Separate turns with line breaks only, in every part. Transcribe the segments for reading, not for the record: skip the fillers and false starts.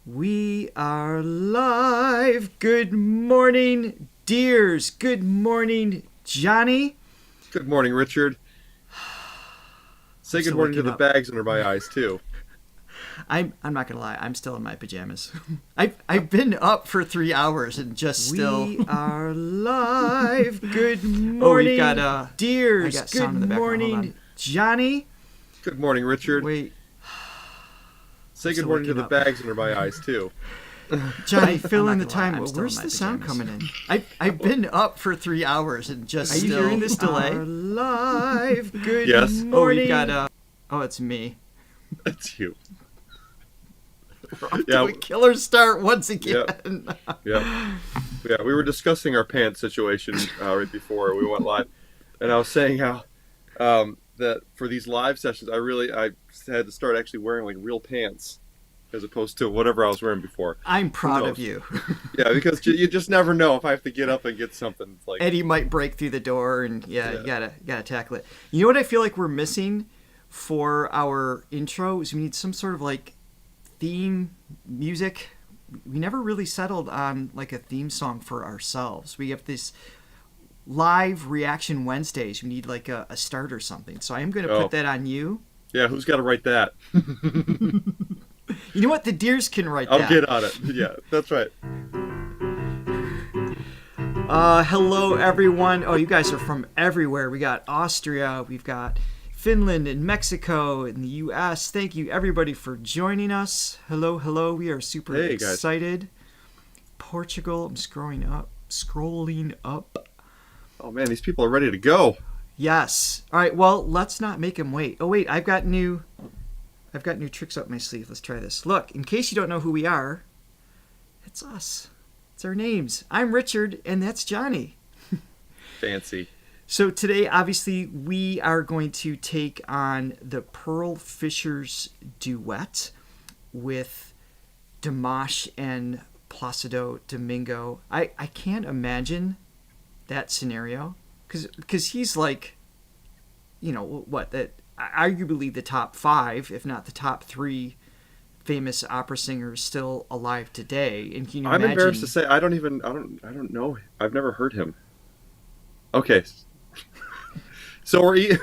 We are live. Good morning, dears. Good morning, Johnny.
Good morning, Richard. Say good morning to the bags under my eyes too.
I'm not gonna lie. I'm still in my pajamas. I've been up for 3 hours and just still. We are live. Good morning, dears. Good morning, Johnny.
Good morning, Richard.
Wait.
Say good morning to the bags under my eyes too.
Johnny, fill in the time. Where's the sound coming in? I've been up for 3 hours and just. Are you hearing this delay? Live. Good morning. Oh, it's me.
That's you.
We're off to a killer start once again.
Yeah. We were discussing our pants situation right before we went live, and I was saying how that for these live sessions, I had to start actually wearing like real pants as opposed to whatever I was wearing before.
I'm proud of you.
Yeah, because you just never know if I have to get up and get something. Like
Eddie might break through the door, and you gotta tackle it. You know what I feel like we're missing for our intro is we need some sort of like theme music. We never really settled on like a theme song for ourselves. We have this live reaction Wednesdays. We need like a start or something. So I am going to put that on you.
Yeah, who's got to write that?
You know what? The Deers can write that.
I'll get on it. Yeah, that's right.
Hello, everyone. Oh, you guys are from everywhere. We got Austria. We've got Finland and Mexico and the U.S. Thank you, everybody, for joining us. Hello. We are super excited. Guys. Portugal. I'm scrolling up.
Oh, man, these people are ready to go.
Yes. All right, well, let's not make them wait. Oh, wait, I've got new tricks up my sleeve. Let's try this. Look, in case you don't know who we are, it's us. It's our names. I'm Richard, and that's Johnny.
Fancy.
So today, obviously, we are going to take on the Pearl Fishers Duet with Dimash and Placido Domingo. I can't imagine that scenario because he's like, you know, what, that arguably the top 5, if not the top 3 famous opera singers still alive today. And can you imagine?
I'm embarrassed to say I don't know. I've never heard him. Okay. So we're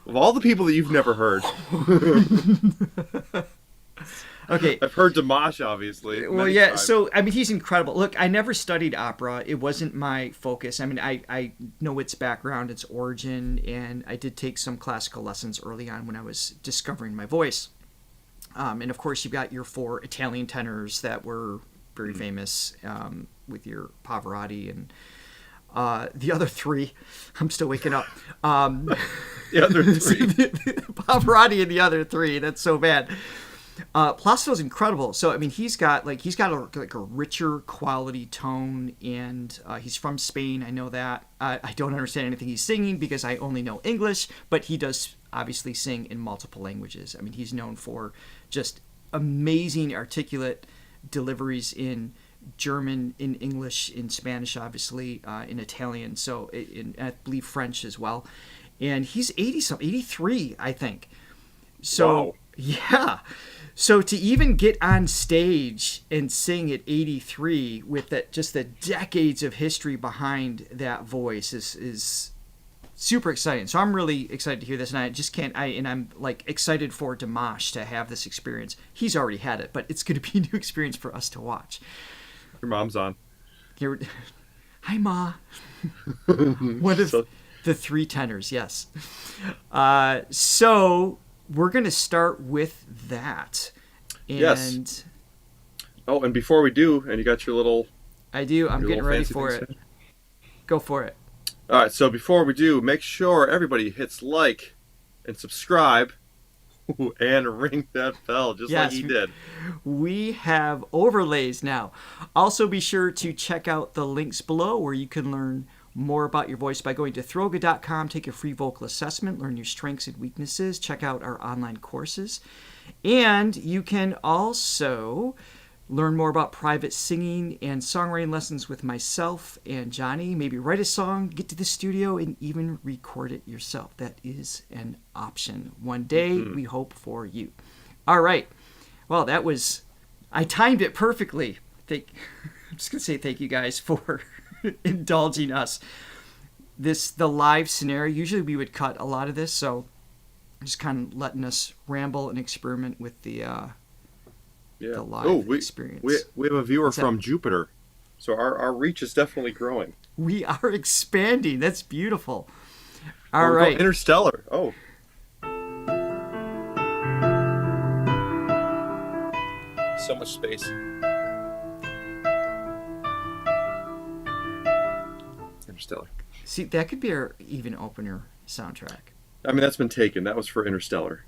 of all the people that you've never heard.
Okay.
I've heard Dimash, obviously.
Well, yeah, times. So, I mean, he's incredible. Look, I never studied opera. It wasn't my focus. I mean, I know its background, its origin, and I did take some classical lessons early on when I was discovering my voice. And, of course, you've got your 4 Italian tenors that were very famous with your Pavarotti and the other 3. I'm still waking up.
The other 3.
Pavarotti and the other 3. That's so bad. Placido's incredible. So I mean, he's got a richer quality tone, and he's from Spain. I know that. I don't understand anything he's singing because I only know English, but he does obviously sing in multiple languages. I mean, he's known for just amazing articulate deliveries in German, in English, in Spanish, obviously, in Italian. So I believe French as well. And he's 83, I think. So wow. Yeah. So to even get on stage and sing at 83 with just the decades of history behind that voice is super exciting. So I'm really excited to hear this, and I'm like excited for Dimash to have this experience. He's already had it, but it's going to be a new experience for us to watch.
Your mom's on.
Hi, Ma. One of the 3 tenors, yes. So we're going to start with that. And
yes. Oh, and before we do, and you got your little...
I do. I'm getting ready for it. Go for it.
All right, so before we do, make sure everybody hits like and subscribe and ring that bell just like he did.
We have overlays now. Also, be sure to check out the links below where you can learn more about your voice by going to Throga.com, take a free vocal assessment, learn your strengths and weaknesses, check out our online courses. And you can also learn more about private singing and songwriting lessons with myself and Johnny. Maybe write a song, get to the studio, and even record it yourself. That is an option. One day, we hope for you. All right. Well, that was, I timed it perfectly. I'm just going to say thank you guys for indulging us. The live scenario, usually we would cut a lot of this, so just kind of letting us ramble and experiment with the live experience.
We have a viewer from Jupiter, so our reach is definitely growing.
We are expanding. That's beautiful. All
We're
right.
going Interstellar. Oh. So much space. Interstellar.
See, that could be our even opener soundtrack.
I mean, that's been taken. That was for Interstellar.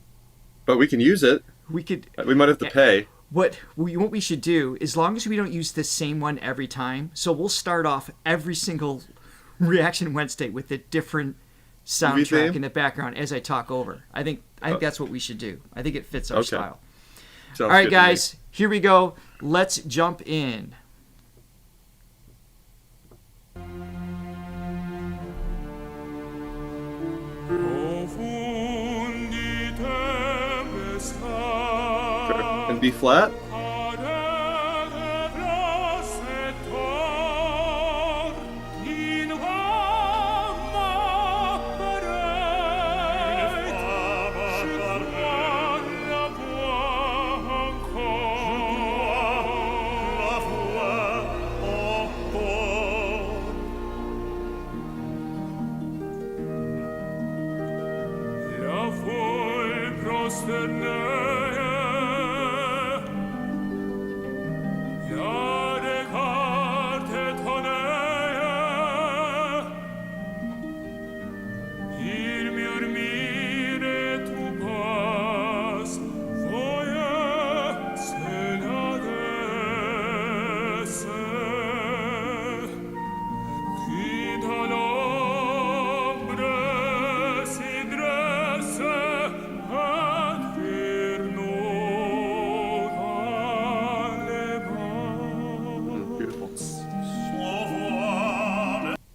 But we can use it.
We could.
We might have to pay.
What we should do, as long as we don't use the same one every time, so we'll start off every single Reaction Wednesday with a different soundtrack in the background as I talk over. I think that's what we should do. I think it fits our style.
Sounds
all right, guys, here we go. Let's jump in.
And B flat.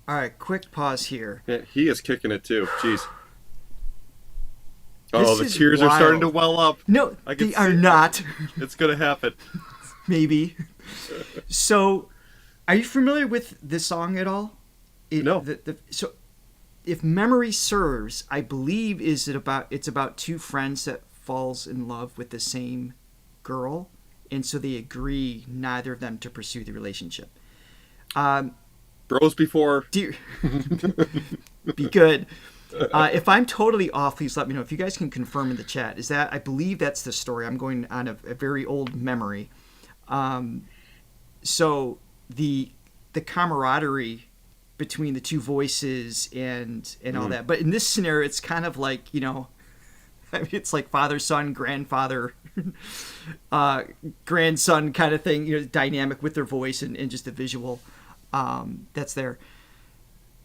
All right, quick pause here.
Yeah, he is kicking it too. Jeez. Oh, the tears
wild.
are starting to well up.
No, they are not.
It's going to happen.
Maybe. So, are you familiar with this song at all?
No.
So, if memory serves, I believe it's about two friends that falls in love with the same girl, and so they agree neither of them to pursue the relationship.
Bros before.
Be good. If I'm totally off, please let me know. If you guys can confirm in the chat, I believe that's the story. I'm going on a very old memory. So the camaraderie between the two voices and all that. But in this scenario, it's kind of like, it's like father, son, grandfather, grandson kind of thing, dynamic with their voice and just the visual. That's there.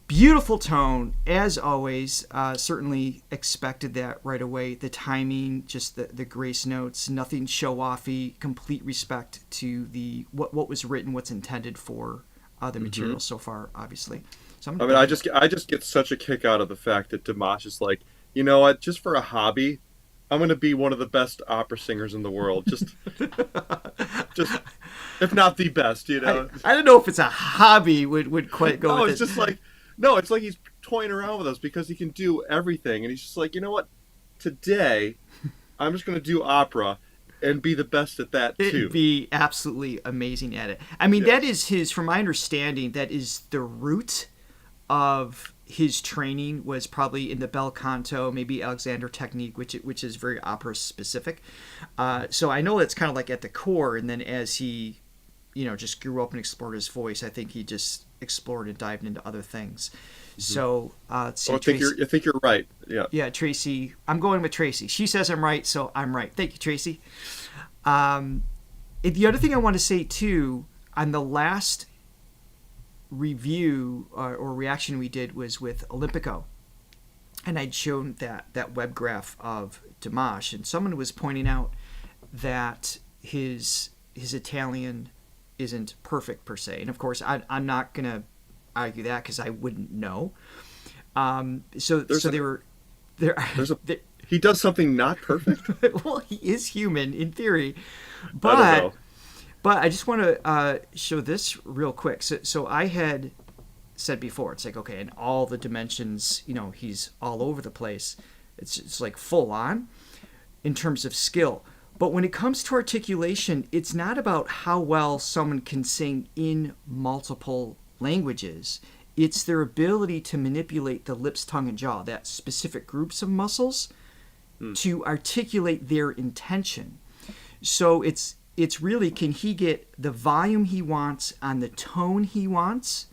Beautiful tone, as always. Certainly expected that right away. The timing, just the grace notes, nothing show-offy. Complete respect to what was written, what's intended for the material so far, obviously. So
I just get such a kick out of the fact that Dimash is like, you know what? Just for a hobby, I'm going to be one of the best opera singers in the world. Just if not the best, I
don't know if it's a hobby would quite go.
No,
with
it's just like. No, it's like he's toying around with us because he can do everything. And he's just like, you know what? Today, I'm just going to do opera and be the best at that, too.
It'd be absolutely amazing at it. I mean, That is from my understanding, that is the root of his training was probably in the bel canto, maybe Alexander technique, which is very opera specific. So I know that's kind of like at the core. And then as he, just grew up and explored his voice, I think he just explored and dived into other things. So let's see.
I think you're right. Yeah,
Tracy, I'm going with Tracy. She says I'm right, so I'm right. Thank you, Tracy. The other thing I want to say too, on the last review or reaction we did was with Olympico, and I'd shown that web graph of Dimash, and someone was pointing out that his Italian isn't perfect per se, and of course I'm not gonna argue that because I wouldn't know. So they were there.
he does something not perfect?
Well, he is human in theory,
I don't
but
know.
I just want to show this real quick. So I had said before, it's like, okay, in all the dimensions, he's all over the place. It's like full on in terms of skill. But when it comes to articulation, it's not about how well someone can sing in multiple languages. It's their ability to manipulate the lips, tongue, and jaw, that specific groups of muscles, to articulate their intention. So it's really, can he get the volume he wants on the tone he wants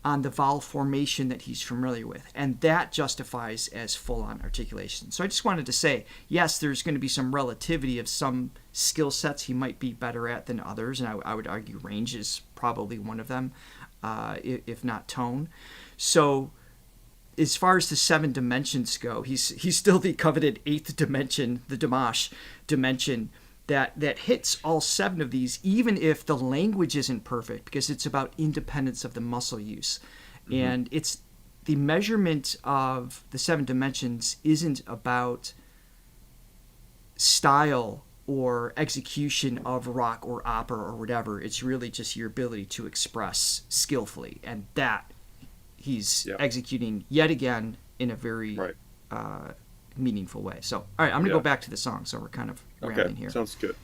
on the vowel formation that he's familiar with, and that justifies as full-on articulation. So I just wanted to say, yes, there's going to be some relativity of some skill sets he might be better at than others, and I would argue range is probably one of them, if not tone. So as far as the 7 dimensions go, he's still the coveted 8th dimension, the Dimash dimension, that hits all 7 of these, even if the language isn't perfect, because it's about independence of the muscle use. And it's the measurement of the 7 dimensions isn't about style or execution of rock or opera or whatever. It's really just your ability to express skillfully, and that he's executing yet again in a very meaningful way. So, all right, I'm going to go back to the song, so we're kind of rambling here.
Sounds good.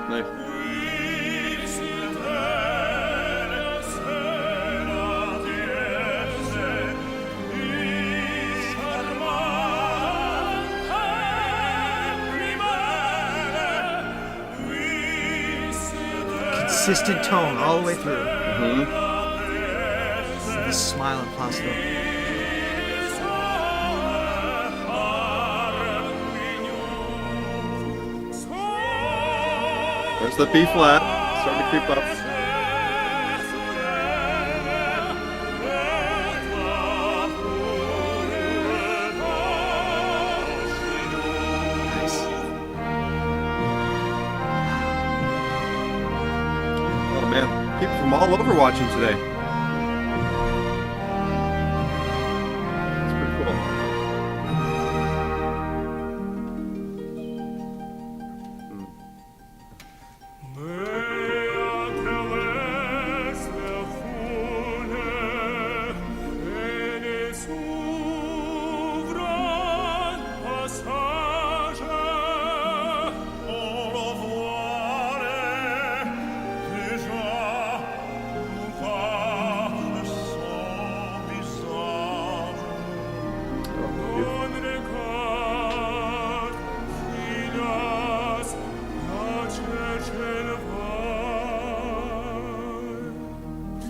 Nice.
Consistent tone all the way through. The smile and Placido.
There's the B flat, starting to creep up.
Nice.
Oh man, people from all over watching today. It's pretty cool.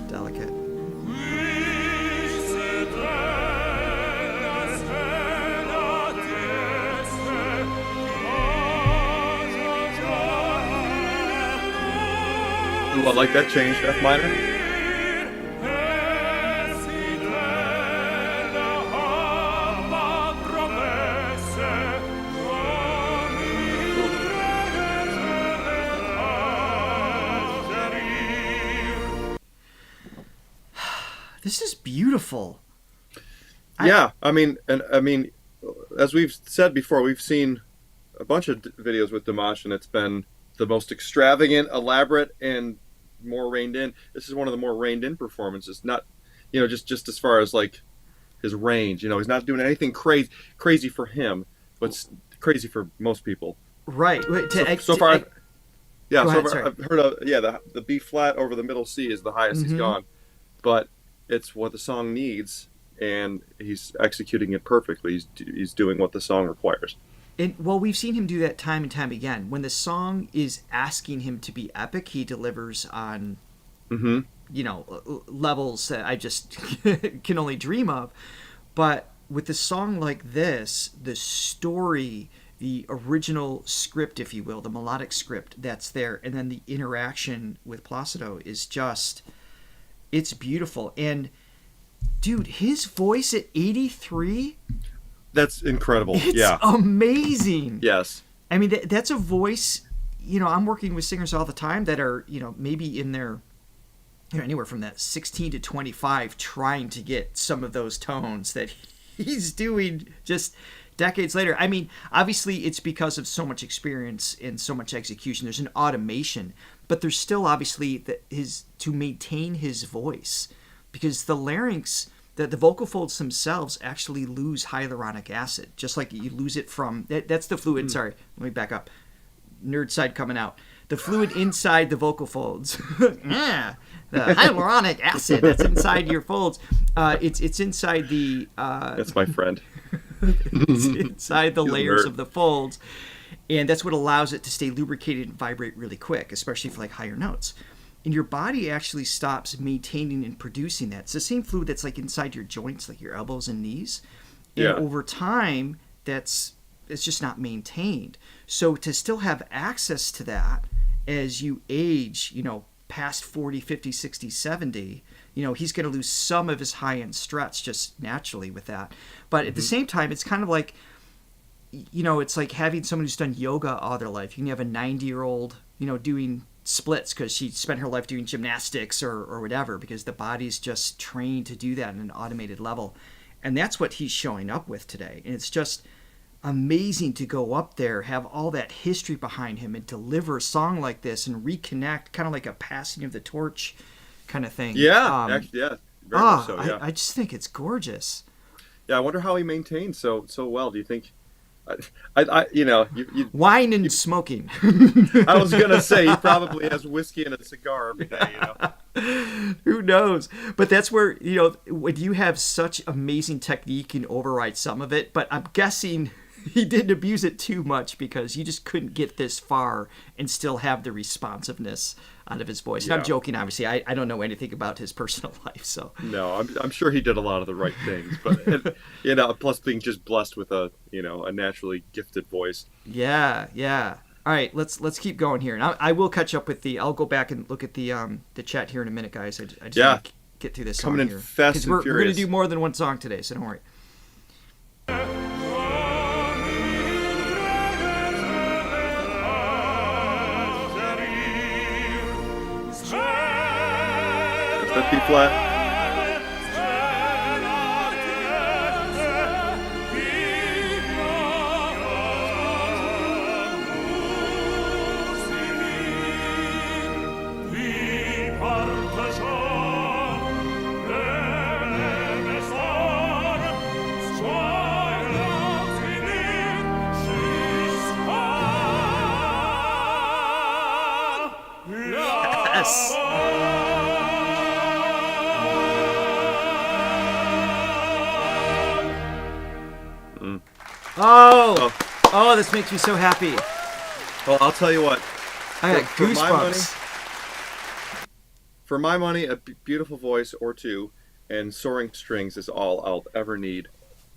Delicate.
Ooh, I like that change, F minor.
This is beautiful.
Yeah, I mean, as we've said before, we've seen a bunch of videos with Dimash, and it's been the most extravagant, elaborate, and more reined in. This is one of the more reined in performances. Not, just as far as like his range. He's not doing anything crazy for him, but crazy for most people.
Right.
So far, I've
sorry.
heard of the B flat over the middle C is the highest he's gone, but it's what the song needs, and he's executing it perfectly. He's doing what the song requires.
And we've seen him do that time and time again. When the song is asking him to be epic, he delivers on, levels that I just can only dream of. But with a song like this, the story, the original script, if you will, the melodic script that's there, and then the interaction with Placido is just, it's beautiful. And dude, his voice at 83,
That's incredible.
it's amazing.
Yes.
I mean, that's a voice, I'm working with singers all the time that are, maybe in their, anywhere from that 16 to 25, trying to get some of those tones that he's doing just decades later. I mean, obviously it's because of so much experience and so much execution. There's an automation, but there's still obviously to maintain his voice, because the larynx, the vocal folds themselves actually lose hyaluronic acid, just like you lose it from, that's the fluid. Sorry, let me back up. Nerd side coming out. The fluid inside the vocal folds. Yeah, the hyaluronic acid that's inside your folds. It's inside the.
That's my friend.
It's inside the layers
nerd.
of the folds, and that's what allows it to stay lubricated and vibrate really quick, especially for like higher notes. And your body actually stops maintaining and producing that. It's the same fluid that's like inside your joints, like your elbows and knees. And over time, it's just not maintained. So to still have access to that as you age, past 40, 50, 60, 70, he's going to lose some of his high-end struts just naturally with that. But at the same time, it's kind of like, it's like having someone who's done yoga all their life. You can have a 90-year-old, doing splits because she spent her life doing gymnastics or whatever, because the body's just trained to do that on an automated level. And that's what he's showing up with today. And it's just amazing to go up there, have all that history behind him, and deliver a song like this and reconnect, kind of like a passing of the torch kind of thing.
Yeah, actually, yeah. Very much so, yeah.
I just think it's gorgeous.
Yeah, I wonder how he maintains so well. Do you think? You
wine and smoking.
I was gonna say he probably has whiskey and a cigar every day.
Who knows? But that's where when you have such amazing technique, you can override some of it. But I'm guessing he didn't abuse it too much, because you just couldn't get this far and still have the responsiveness out of his voice. And I'm joking, obviously. I don't know anything about his personal life, so.
No, I'm sure he did a lot of the right things, but plus being just blessed with a naturally gifted voice.
Yeah. All right, let's keep going here, and I will catch up with I'll go back and look at the chat here in a minute, guys. I just want to get through this song
coming
here.
in fast and
we're
furious.
going to do more than one song today, so don't worry.
That B flat.
Yes. Oh, this makes me so happy.
Well, I'll tell you what.
I got goosebumps.
For my money, a beautiful voice or two and soaring strings is all I'll ever need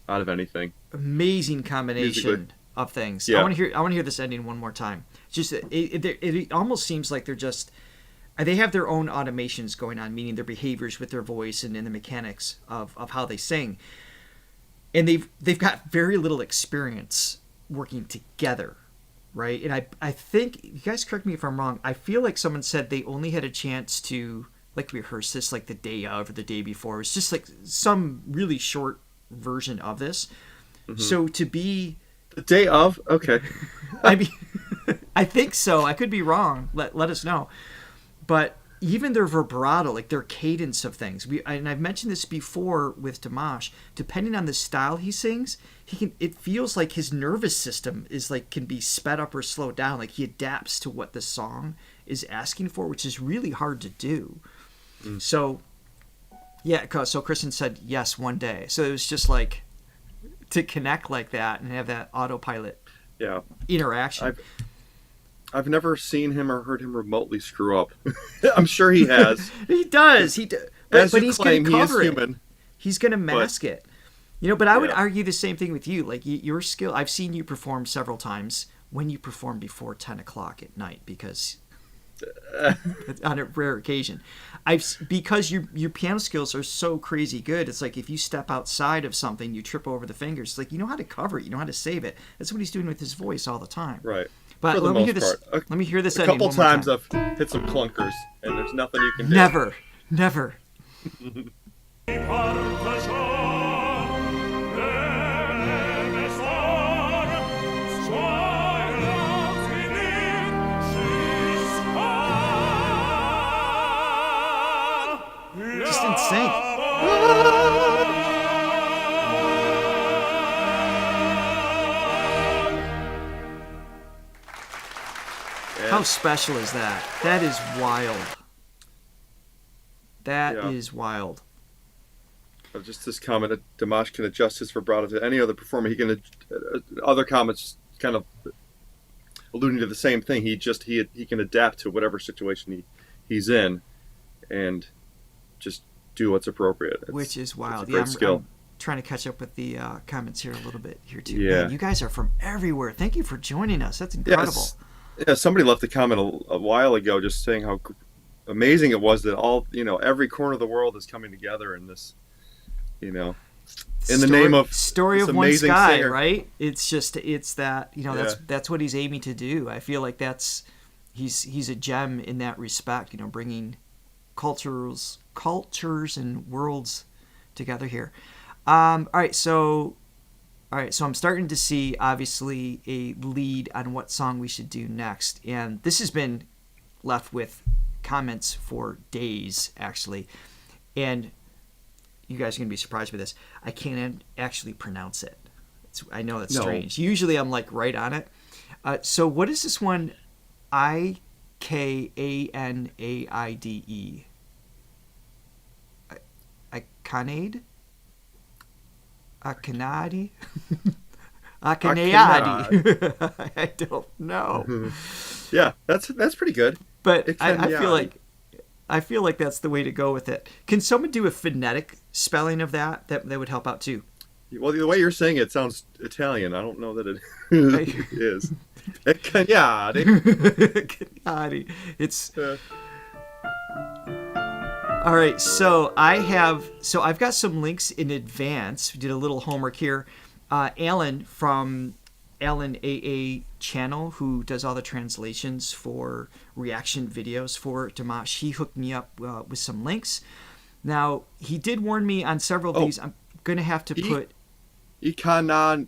out of anything.
Amazing combination
musically
of things.
Yeah.
I want to hear this ending one more time. Just it almost seems like they have their own automations going on, meaning their behaviors with their voice and the mechanics of how they sing. And they've got very little experience working together, right? And I think, you guys correct me if I'm wrong, I feel like someone said they only had a chance to like rehearse this like the day of or the day before. It was just like some really short version of this. Mm-hmm. So to be
the day of, okay.
I mean, I think so. I could be wrong. Let us know. But even their vibrato, like their cadence of things, and I've mentioned this before with Dimash, depending on the style he sings, it feels like his nervous system can be sped up or slowed down. Like he adapts to what the song is asking for, which is really hard to do. Mm. So, yeah, so Kristen said yes one day. So it was just like to connect like that and have that autopilot interaction.
I've never seen him or heard him remotely screw up. I'm sure he has.
He does. But he's going to cover it.
Human.
He's going to mask it. But I would argue the same thing with you. Like your skill, I've seen you perform several times when you perform before 10 o'clock at night, because on a rare occasion, because your piano skills are so crazy good. It's like if you step outside of something, you trip over the fingers. It's like you know how to cover it, you know how to save it. That's what he's doing with his voice all the time.
Right.
But let me hear this. Let me hear this.
A couple times I've hit some clunkers, and there's nothing you can do.
Never. Just in sync. How special is that? That is wild. That is wild.
Just this comment that Dimash can adjust his vibrato to any other performer. He can. Other comments kind of alluding to the same thing. He can adapt to whatever situation he's in, and just do what's appropriate.
Which is wild.
It's a great skill.
I'm trying to catch up with the comments here a little bit here too.
Yeah.
Man, you guys are from everywhere. Thank you for joining us. That's incredible.
Yes. Yeah, somebody left a comment a while ago just saying how amazing it was that every corner of the world is coming together in this, in the name of
story of one sky, right? It's that
Yeah.
that's what he's aiming to do. I feel like he's a gem in that respect. Bringing cultures and worlds together here. All right, so I'm starting to see, obviously, a lead on what song we should do next. And this has been left with comments for days, actually. And you guys are going to be surprised by this. I can't actually pronounce it. I know that's strange. Usually I'm like right on it. So what is this one? Ikanaide? Ikanaide? Ikanaide? Ikanaide. I don't know.
Yeah, that's pretty good.
But I feel like that's the way to go with it. Can someone do a phonetic spelling of that? That would help out too.
Well, the way you're saying it sounds Italian. I don't know that it is.
Ikanaide. It's. All right, so I've got some links in advance. We did a little homework here. Alan from Alan AA channel, who does all the translations for reaction videos for Dimash, he hooked me up with some links. Now, he did warn me on several of these. I'm going to have to put...
Ikanaide.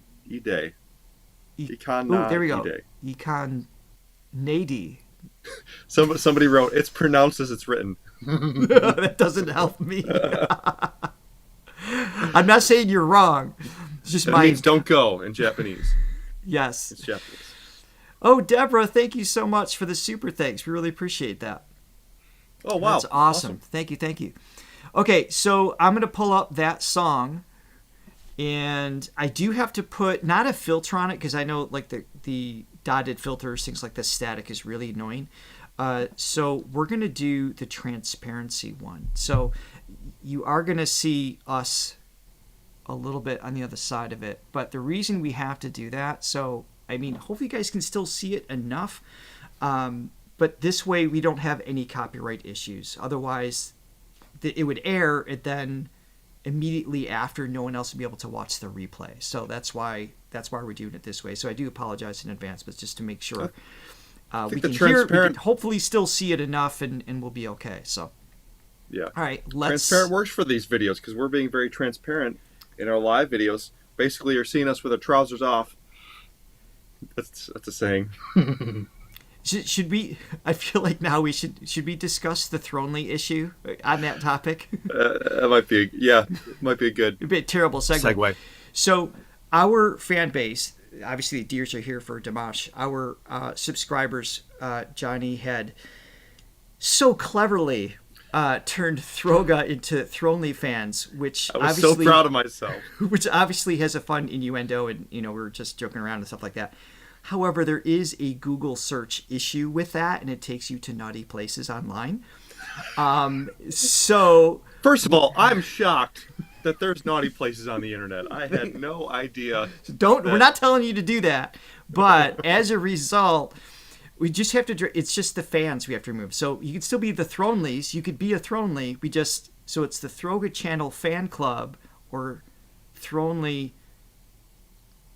Oh, there we go. Ikanaide.
Somebody wrote, it's pronounced as it's written.
That doesn't help me. I'm not saying you're wrong. It's just
it means don't go in Japanese.
Yes.
It's Japanese.
Oh, Deborah, thank you so much for the super thanks. We really appreciate that.
Oh, wow.
That's awesome. Thank you. Okay, so I'm going to pull up that song, and I do have to put, not a filter on it, because I know like the dotted filters, things like the static is really annoying. So we're going to do the transparency one. So you are going to see us a little bit on the other side of it. But the reason we have to do that, so, I mean, hopefully you guys can still see it enough. But this way we don't have any copyright issues. Otherwise, it would air, and then immediately after, no one else would be able to watch the replay. So that's why we're doing it this way. So I do apologize in advance, but just to make sure we can hopefully still see it enough, and we'll be okay. So
yeah.
All right,
transparent works for these videos because we're being very transparent in our live videos. Basically, you're seeing us with our trousers off. That's a saying.
Should we? I feel like now we should we discuss the Thronely issue on that topic?
That might be a good.
It'd be a terrible segue. So our fan base, obviously, the Deers are here for Dimash. Our subscribers, Johnny had so cleverly turned Throga into Thronely fans, which
I was so proud of myself.
Which obviously has a fun innuendo, and we're just joking around and stuff like that. However, there is a Google search issue with that, and it takes you to naughty places online. So
first of all, I'm shocked that there's naughty places on the internet. I had no idea.
We're not telling you to do that, but as a result, we just have to. It's just the fans we have to remove. So you could still be the Thronelys. You could be a Thronely. So it's the Throga Channel Fan Club or Thronely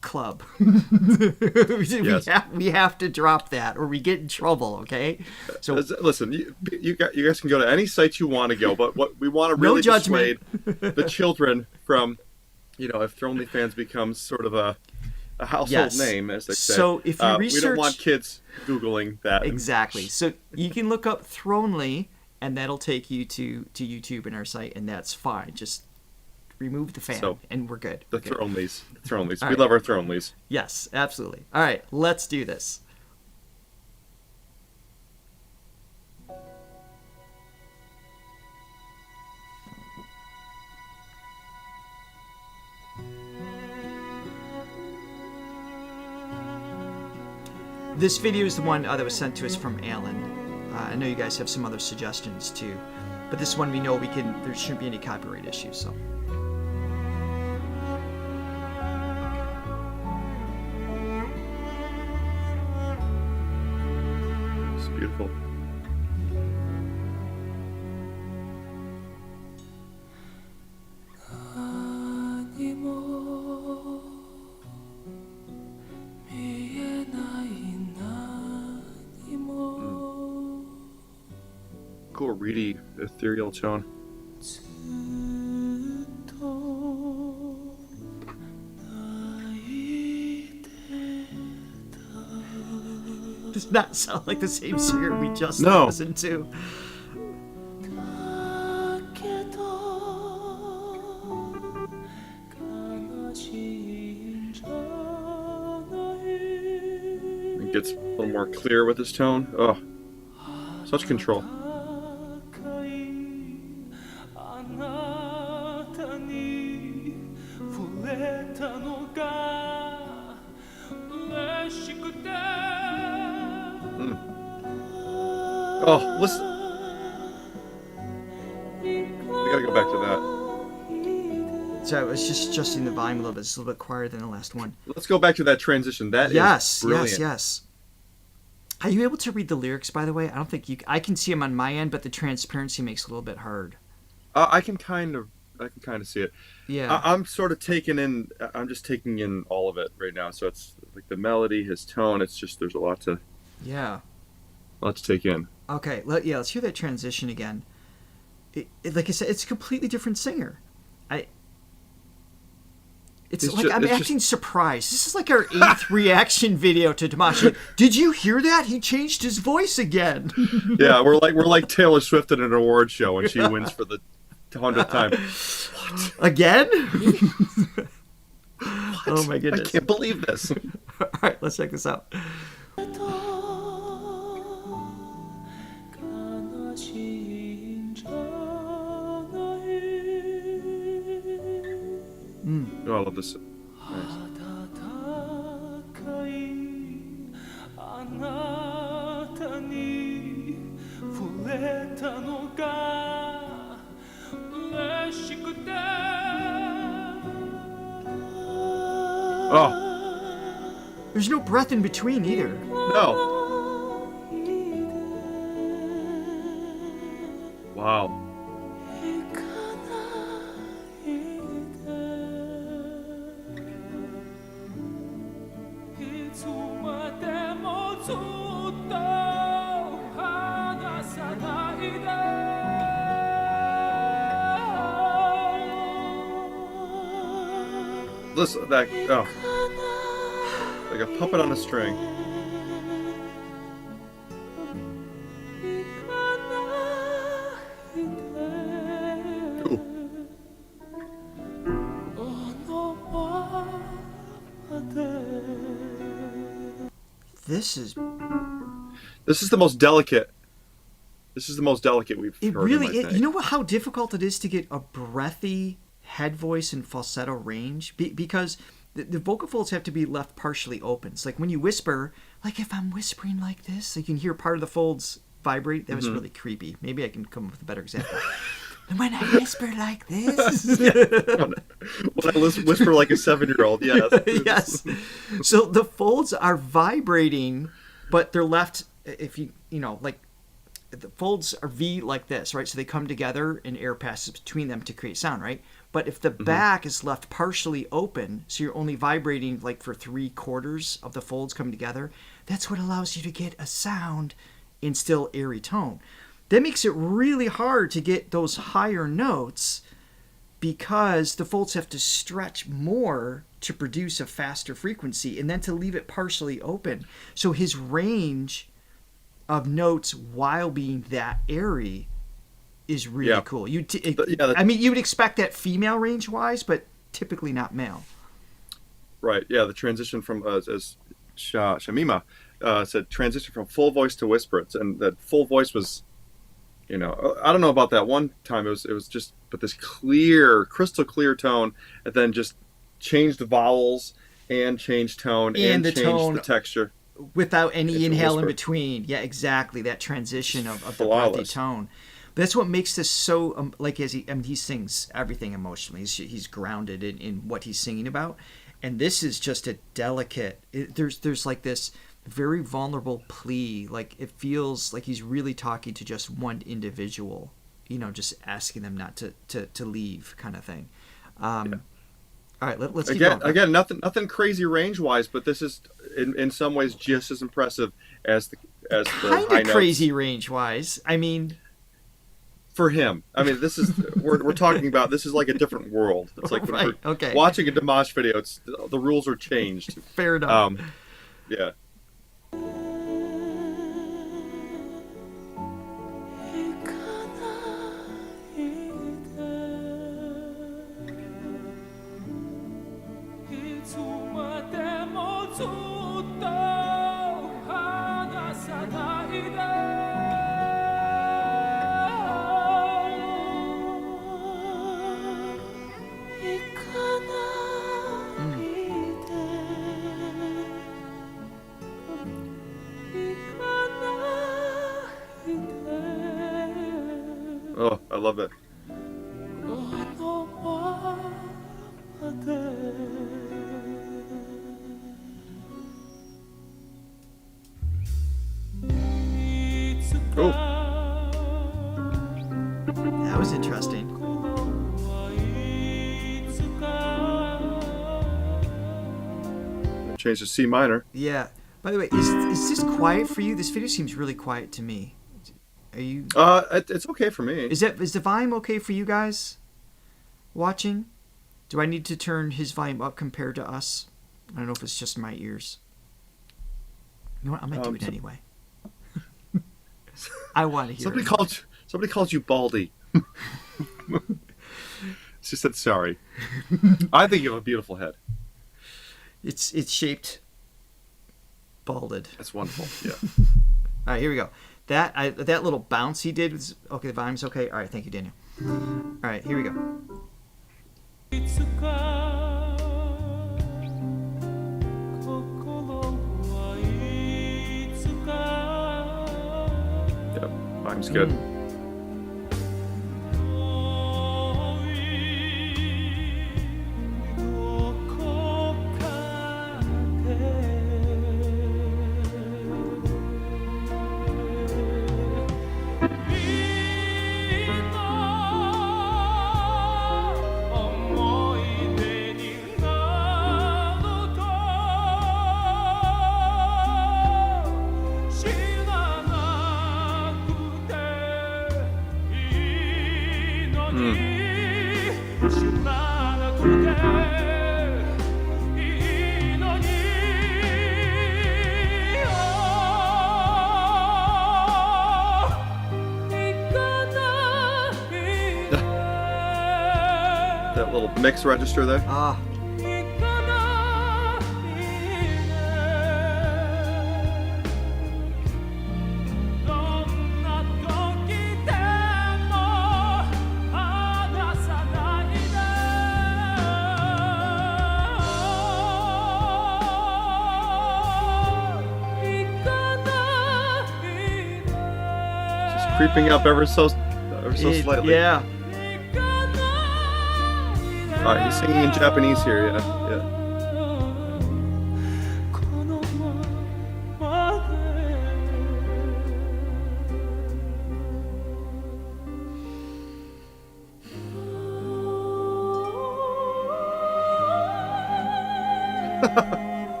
Club.
Yes.
we have to drop that or we get in trouble. Okay. So
listen, you guys can go to any site you want to go, but what we want to really dissuade the children from, if Thronely fans becomes sort of a household name, as they say.
So if you research,
we don't want kids Googling that.
Exactly. So you can look up Thronely, and that'll take you to YouTube and our site, and that's fine. Just remove the fan, and we're good.
The Thronelys. We love our Thronelys.
Yes, absolutely. All right, let's do this. This video is the one that was sent to us from Alan. I know you guys have some other suggestions too, but this one we know there shouldn't be any copyright issues. So.
It's beautiful. Cool, reedy, ethereal tone.
Does not sound like the same singer we just listened to.
It gets a little more clear with his tone. Oh, such control. Oh, listen. We gotta go back to that.
So I was just adjusting the volume a little bit. It's a little bit quieter than the last one.
Let's go back to that transition. That is brilliant.
Yes. Are you able to read the lyrics, by the way? I don't think you. I can see them on my end, but the transparency makes it a little bit hard.
I can kind of see it.
Yeah.
I'm sort of taking in. I'm just taking in all of it right now. So it's like the melody, his tone. It's just there's a lot to.
Yeah.
Let's take in.
Okay, let's hear that transition again. Like I said, it's a completely different singer. I'm acting surprised. This is like our 8th reaction video to Dimash. Like, did you hear that? He changed his voice again.
Yeah, we're like Taylor Swift at an award show when she wins for the 100th time.
What? Again?
What?
Oh my goodness!
I can't believe this.
All right, let's check this out.
Oh, I love this. Nice. Oh.
There's no breath in between either.
No. Wow. Listen, like a puppet on a string. Ooh.
This is
the most delicate. This is the most delicate we've heard.
It really is. You know how difficult it is to get a breathy head voice and falsetto range? Because the vocal folds have to be left partially open. It's like when you whisper, like if I'm whispering like this, you can hear part of the folds vibrate. That was really creepy. Maybe I can come up with a better example. And when I whisper like this.
When I whisper like a 7-year-old, yes.
Yes. So the folds are vibrating, but they're left, if you know, like the folds are V like this, right? So they come together and air passes between them to create sound, right? But if the back is left partially open, so you're only vibrating like for 3/4 of the folds coming together, that's what allows you to get a sound in still airy tone. That makes it really hard to get those higher notes because the folds have to stretch more to produce a faster frequency and then to leave it partially open. So his range of notes while being that airy is really cool. I mean, you would expect that female range-wise, but typically not male.
Right, yeah, the transition from, as Shamima said, transition from full voice to whisper. And that full voice was, you know, I don't know about that one time. It was just, but this clear, crystal clear tone, and then just changed the vowels and changed tone and
the
changed
tone
the texture.
Without any inhale in
whisper.
between. Yeah, exactly. That transition of the
Flawless.
breathy tone. But that's what makes this so, like, he sings everything emotionally. He's grounded in what he's singing about. And this is just a delicate, there's like this very vulnerable plea. Like, it feels like he's really talking to just one individual, you know, just asking them not to leave kind of thing. All right, let's keep going.
Again, nothing crazy range wise, but this is in some ways just as impressive as the
kind
high
of
notes.
crazy range wise. I mean,
for him, I mean, this is we're talking about. This is like a different world. It's like when we're watching a Dimash video. It's the rules are changed.
Fair enough.
Yeah. Oh, I love it. Oh,
that was interesting.
change to C minor.
Yeah. By the way, is this quiet for you? This video seems really quiet to me. Are you?
It's okay for me.
Is the volume okay for you guys watching? Do I need to turn his volume up compared to us? I don't know if it's just my ears. You know what? I might do it anyway. I want to hear.
Somebody called you Baldy. She said sorry. I think you have a beautiful head.
It's shaped balded.
That's wonderful. Yeah.
All right, here we go. That little bounce he did was okay. The volume's okay. All right, thank you, Daniel. All right, here we go.
Yep, volume's good. That little mix register there.
Ah.
Creeping up ever so slightly.
Yeah.
All right, he's singing in Japanese here. Yeah, yeah.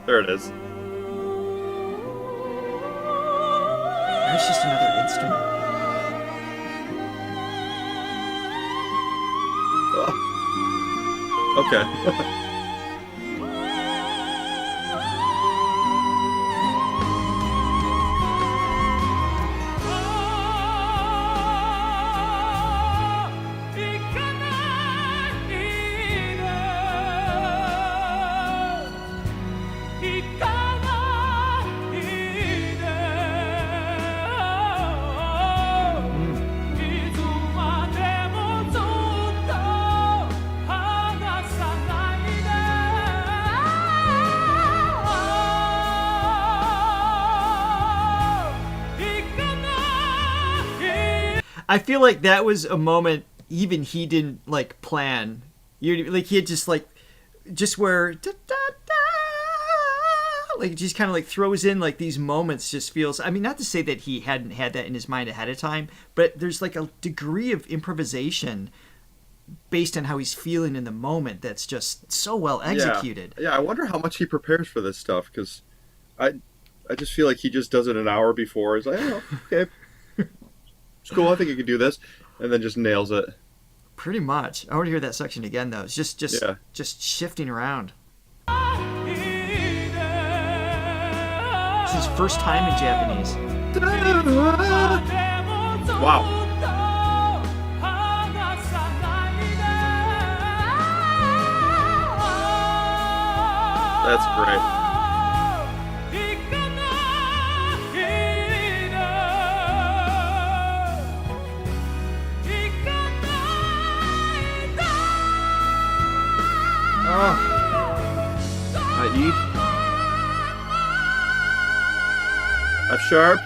There it is.
That's just another instrument.
Oh. Okay.
I feel like that was a moment even he didn't like plan. You like he had just where da, da, da, like just kind of like throws in like these moments. Just feels. I mean, not to say that he hadn't had that in his mind ahead of time, but there's like a degree of improvisation based on how he's feeling in the moment that's just so well executed.
Yeah, I wonder how much he prepares for this stuff, because I just feel like he just does it an hour before. He's like, oh, okay. It's cool. I think you can do this, and then just nails it.
Pretty much. I want to hear that section again, though. It's just shifting around. It's his first time in Japanese.
Wow. That's great. E. F sharp.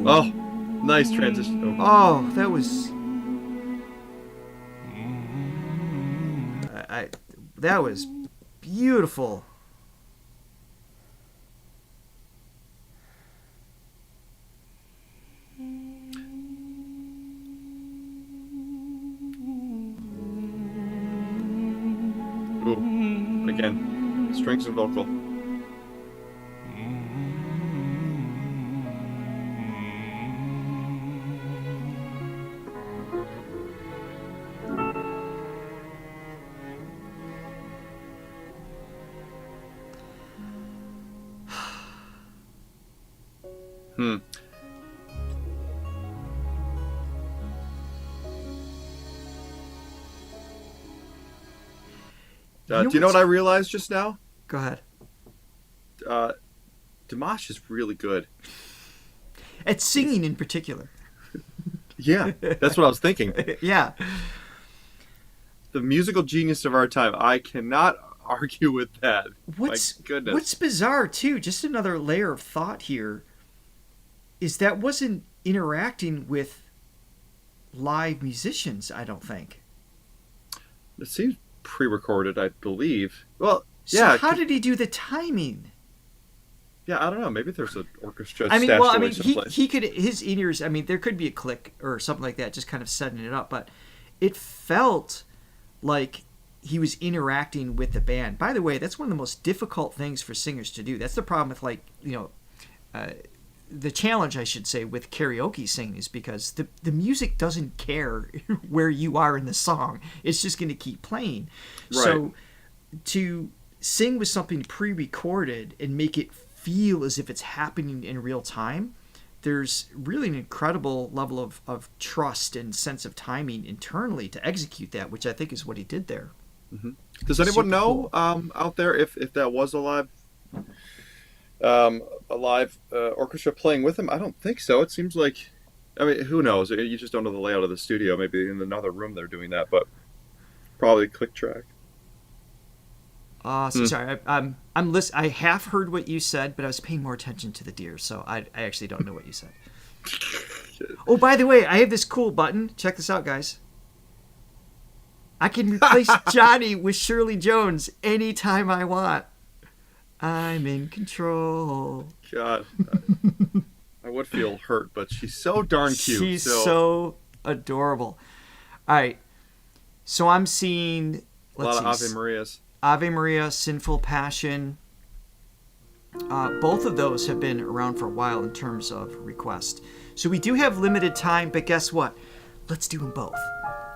Oh, nice transition.
Oh, that was. That was beautiful.
Ooh, again, strings and vocal. Do you know what I realized just now?
Go ahead.
Dimash is really good.
At singing in particular.
Yeah, that's what I was thinking.
Yeah.
The musical genius of our time. I cannot argue with that. My goodness.
What's bizarre, too, just another layer of thought here, is that wasn't interacting with live musicians, I don't think.
It seems pre-recorded, I believe. Well,
so
yeah.
How did he do the timing?
Yeah, I don't know. Maybe there's an orchestra.
He could, his ears. I mean, there could be a click or something like that, just kind of setting it up. But it felt like he was interacting with the band. By the way, that's one of the most difficult things for singers to do. That's the problem with, like, the challenge, I should say, with karaoke singing is because the music doesn't care where you are in the song. It's just going to keep playing. Right. So to sing with something pre-recorded and make it feel as if it's happening in real time, there's really an incredible level of trust and sense of timing internally to execute that, which I think is what he did there.
Mm-hmm. Does anyone know out there if that was a live orchestra playing with him? I don't think so. It seems like, I mean, who knows? You just don't know the layout of the studio. Maybe in another room they're doing that, but Probably click track.
So sorry. I half heard what you said, but I was paying more attention to the deer, so I actually don't know what you said. Oh, by the way, I have this cool button. Check this out, guys. I can replace Johnny with Shirley Jones anytime I want. I'm in control.
God, I would feel hurt, but she's so darn cute.
She's so adorable. All right, so I'm seeing
a lot of Ave Marias.
Ave Maria, Sinful Passion. Both of those have been around for a while in terms of request. So we do have limited time, but guess what? Let's do them both.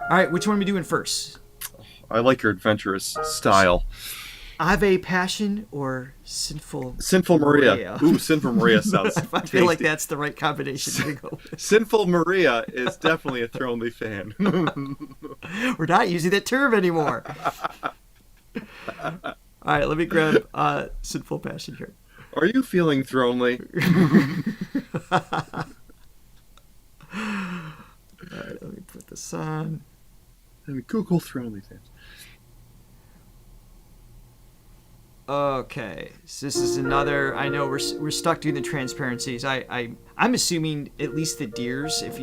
All right, which one are we doing first?
I like your adventurous style.
Ave Passion or Sinful
Maria? Ooh, Sinful Maria sounds
I feel like that's the right combination to go with.
Sinful Maria is definitely a Thronely fan.
We're not using that term anymore. All right, let me grab Sinful Passion here.
Are you feeling Thronely?
All right, let me put this on.
And Google Thronely fans.
Okay, so this is another. I know we're stuck doing the transparencies. I'm assuming at least the deers. If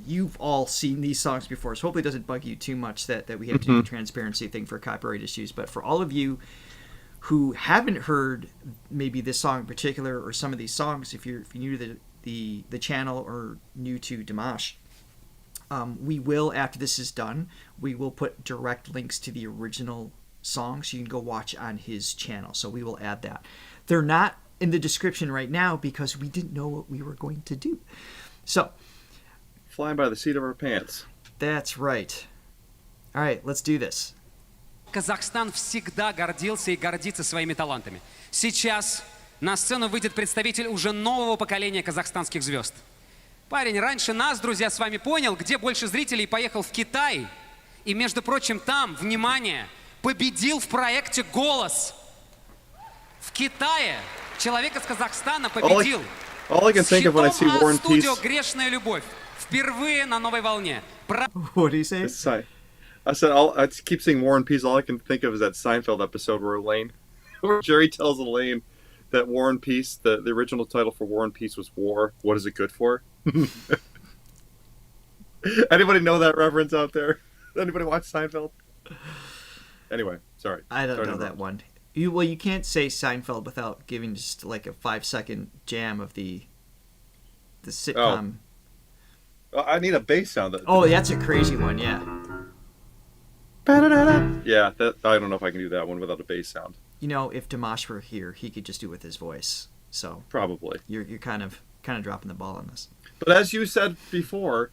you've all seen these songs before, so hopefully it doesn't bug you too much that we have to do the transparency thing for copyright issues. But for all of you who haven't heard maybe this song in particular or some of these songs, if you're new to the channel or new to Dimash, we will, after this is done, we will put direct links to the original songs you can go watch on his channel. So we will add that. They're not in the description right now because we didn't know what we were going to do. So
flying by the seat of our pants.
That's right. All right, let's do this.
Казахстан всегда гордился и гордится своими талантами. Сейчас на сцену выйдет представитель уже нового поколения казахстанских звезд. Парень раньше нас, друзья, с вами понял, где больше зрителей, поехал в Китай. И, между прочим, там, внимание, победил в проекте «Голос». В Китае человек из Казахстана победил.
All I can think of when I see War and Peace.
«Грешная любовь». Впервые на новой волне.
What do you say?
I said, I keep seeing War and Peace. All I can think of is that Seinfeld episode where Jerry tells Elaine that War and Peace, the original title for War and Peace was War. What is it good for? Anybody know that reference out there? Anybody watch Seinfeld? Anyway, sorry.
I don't know that one. You can't say Seinfeld without giving just like a 5-second jam of the sitcom.
Oh, I need a bass sound.
Oh, that's a crazy one, yeah.
Yeah, I don't know if I can do that one without a bass sound.
You know, if Dimash were here, he could just do it with his voice. So
probably
you're kind of dropping the ball on this.
But as you said before,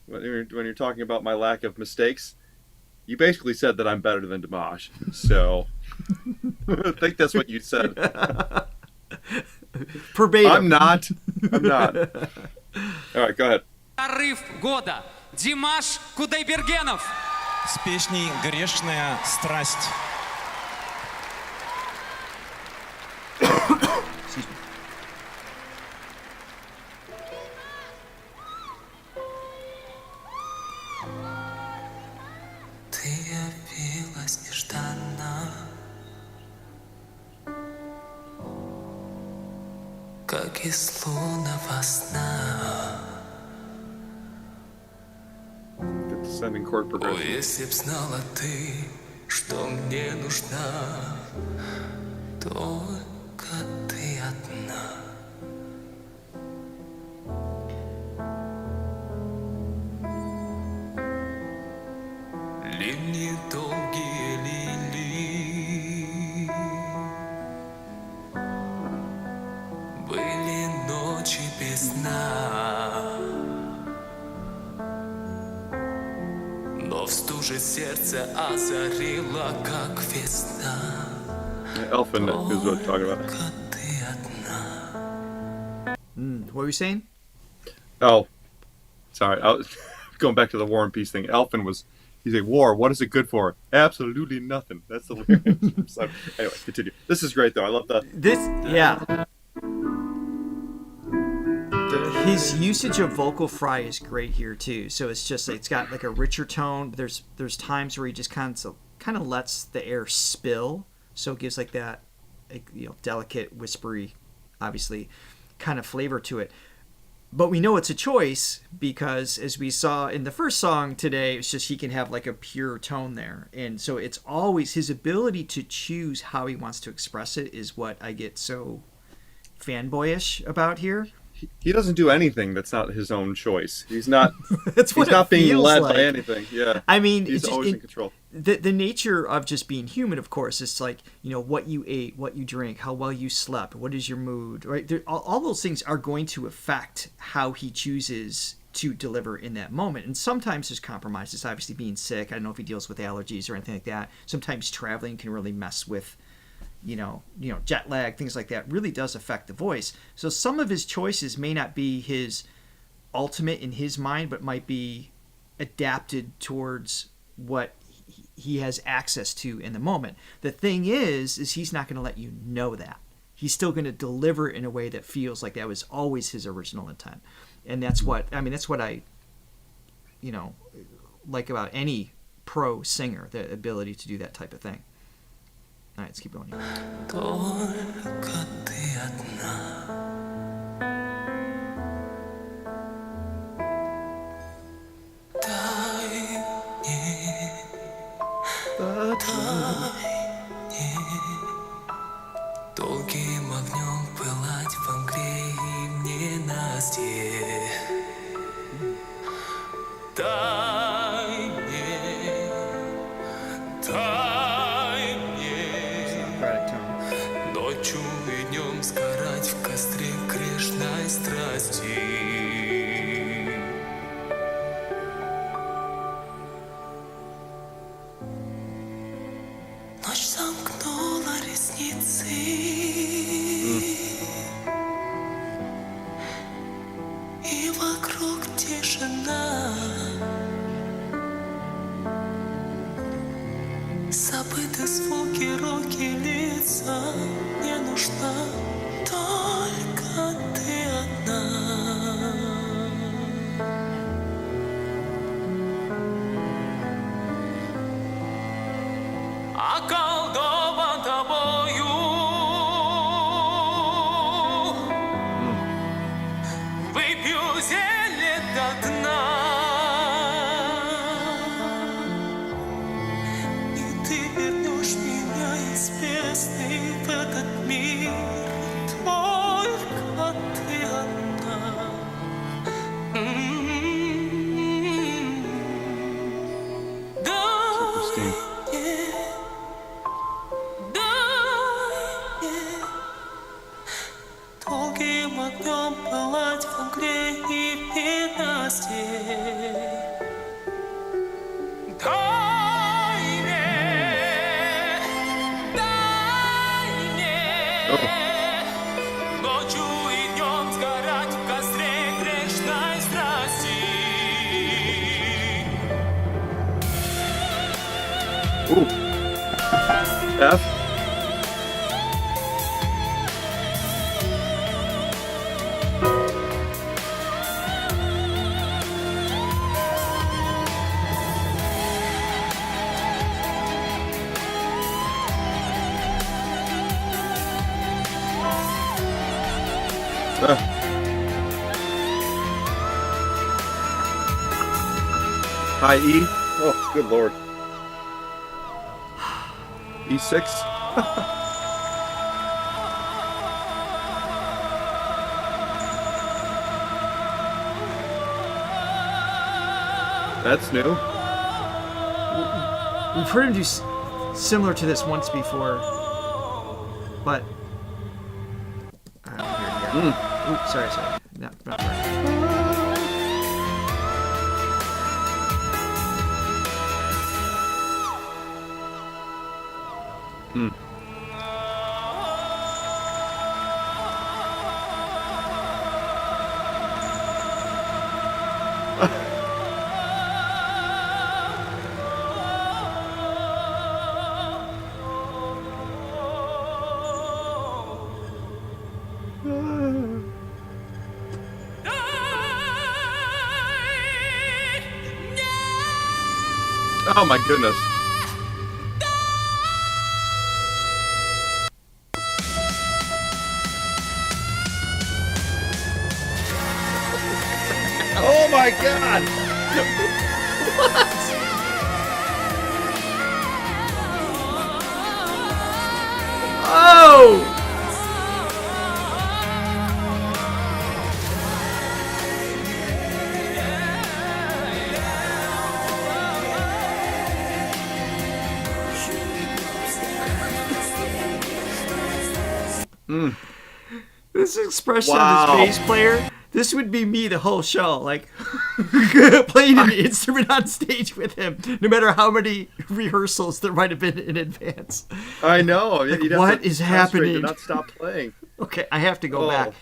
when you're talking about my lack of mistakes, you basically said that I'm better than Dimash. So I think that's what you said.
Verbatim.
I'm not. All right, go ahead.
Порыв года. Димаш Кудайбергенов.
С песней «Грешная страсть».
Ты явилась нежданно, как из лунного сна.
Descending chord progression.
О, если б знала ты, что мне нужна, только ты одна. Линии долгие лилии, были ночи без сна. Но в стуже сердце озарило, как весна.
Elfin is what I'm talking about.
Ты одна.
What were you saying?
Oh, sorry. I was going back to the War and Peace thing. Elfin he's like, war, what is it good for? Absolutely nothing. That's the lyrics. So, anyway, continue. This is great, though. I love
Yeah. His usage of vocal fry is great here too. So it's got like a richer tone. There's times where he just kind of lets the air spill, so it gives like that, like, delicate, whispery, obviously, kind of flavor to it. But we know it's a choice because, as we saw in the first song today, it's just he can have like a pure tone there. And so it's always his ability to choose how he wants to express it is what I get so fanboyish about here.
He doesn't do anything that's not his own choice. He's not.
That's what
he's not being led
like.
by anything. Yeah.
I mean,
he's always in control.
The nature of just being human, of course, is like, what you ate, what you drank, how well you slept, what is your mood, right? All those things are going to affect how he chooses to deliver in that moment. And sometimes there's compromises. Obviously, being sick. I don't know if he deals with allergies or anything like that. Sometimes traveling can really mess with, jet lag, things like that really does affect the voice. So some of his choices may not be his ultimate in his mind, but might be adapted towards what he has access to in the moment. The thing is he's not going to let you know that. He's still going to deliver in a way that feels like that was always his original intent. And that's what I like about any pro singer, the ability to do that type of thing. All right, let's keep going.
Только ты одна. Дай мне долгим огнем пылать во мгле и ненастье. Дай мне. Ночью и днем сгорать в костре грешной страсти. Ночь сомкнула ресницы, и вокруг тишина. Забыты звуки, руки, лица. Не нужна только ты одна. Околдован тобою, выпью зелье до дна. И ты вернешь меня из бездны в этот мир. Только ты одна. Долгим огнем пылать во мгле и в ненастье. Дай мне, ночью и днем сгорать в костре грешной страсти.
F. High E. Oh, good lord. E6. That's new.
We've heard him do similar to this once before, but here we go. Oops, sorry, not right.
Oh my goodness. Oh my god!
Oh! This expression
Wow.
on his bass player, this would be me the whole show, like playing an instrument on stage with him, no matter how many rehearsals there might have been in advance.
I know. You'd have
what
to
is
concentrate to
happening?
not stop playing.
Okay, I have to go
Oh.
back.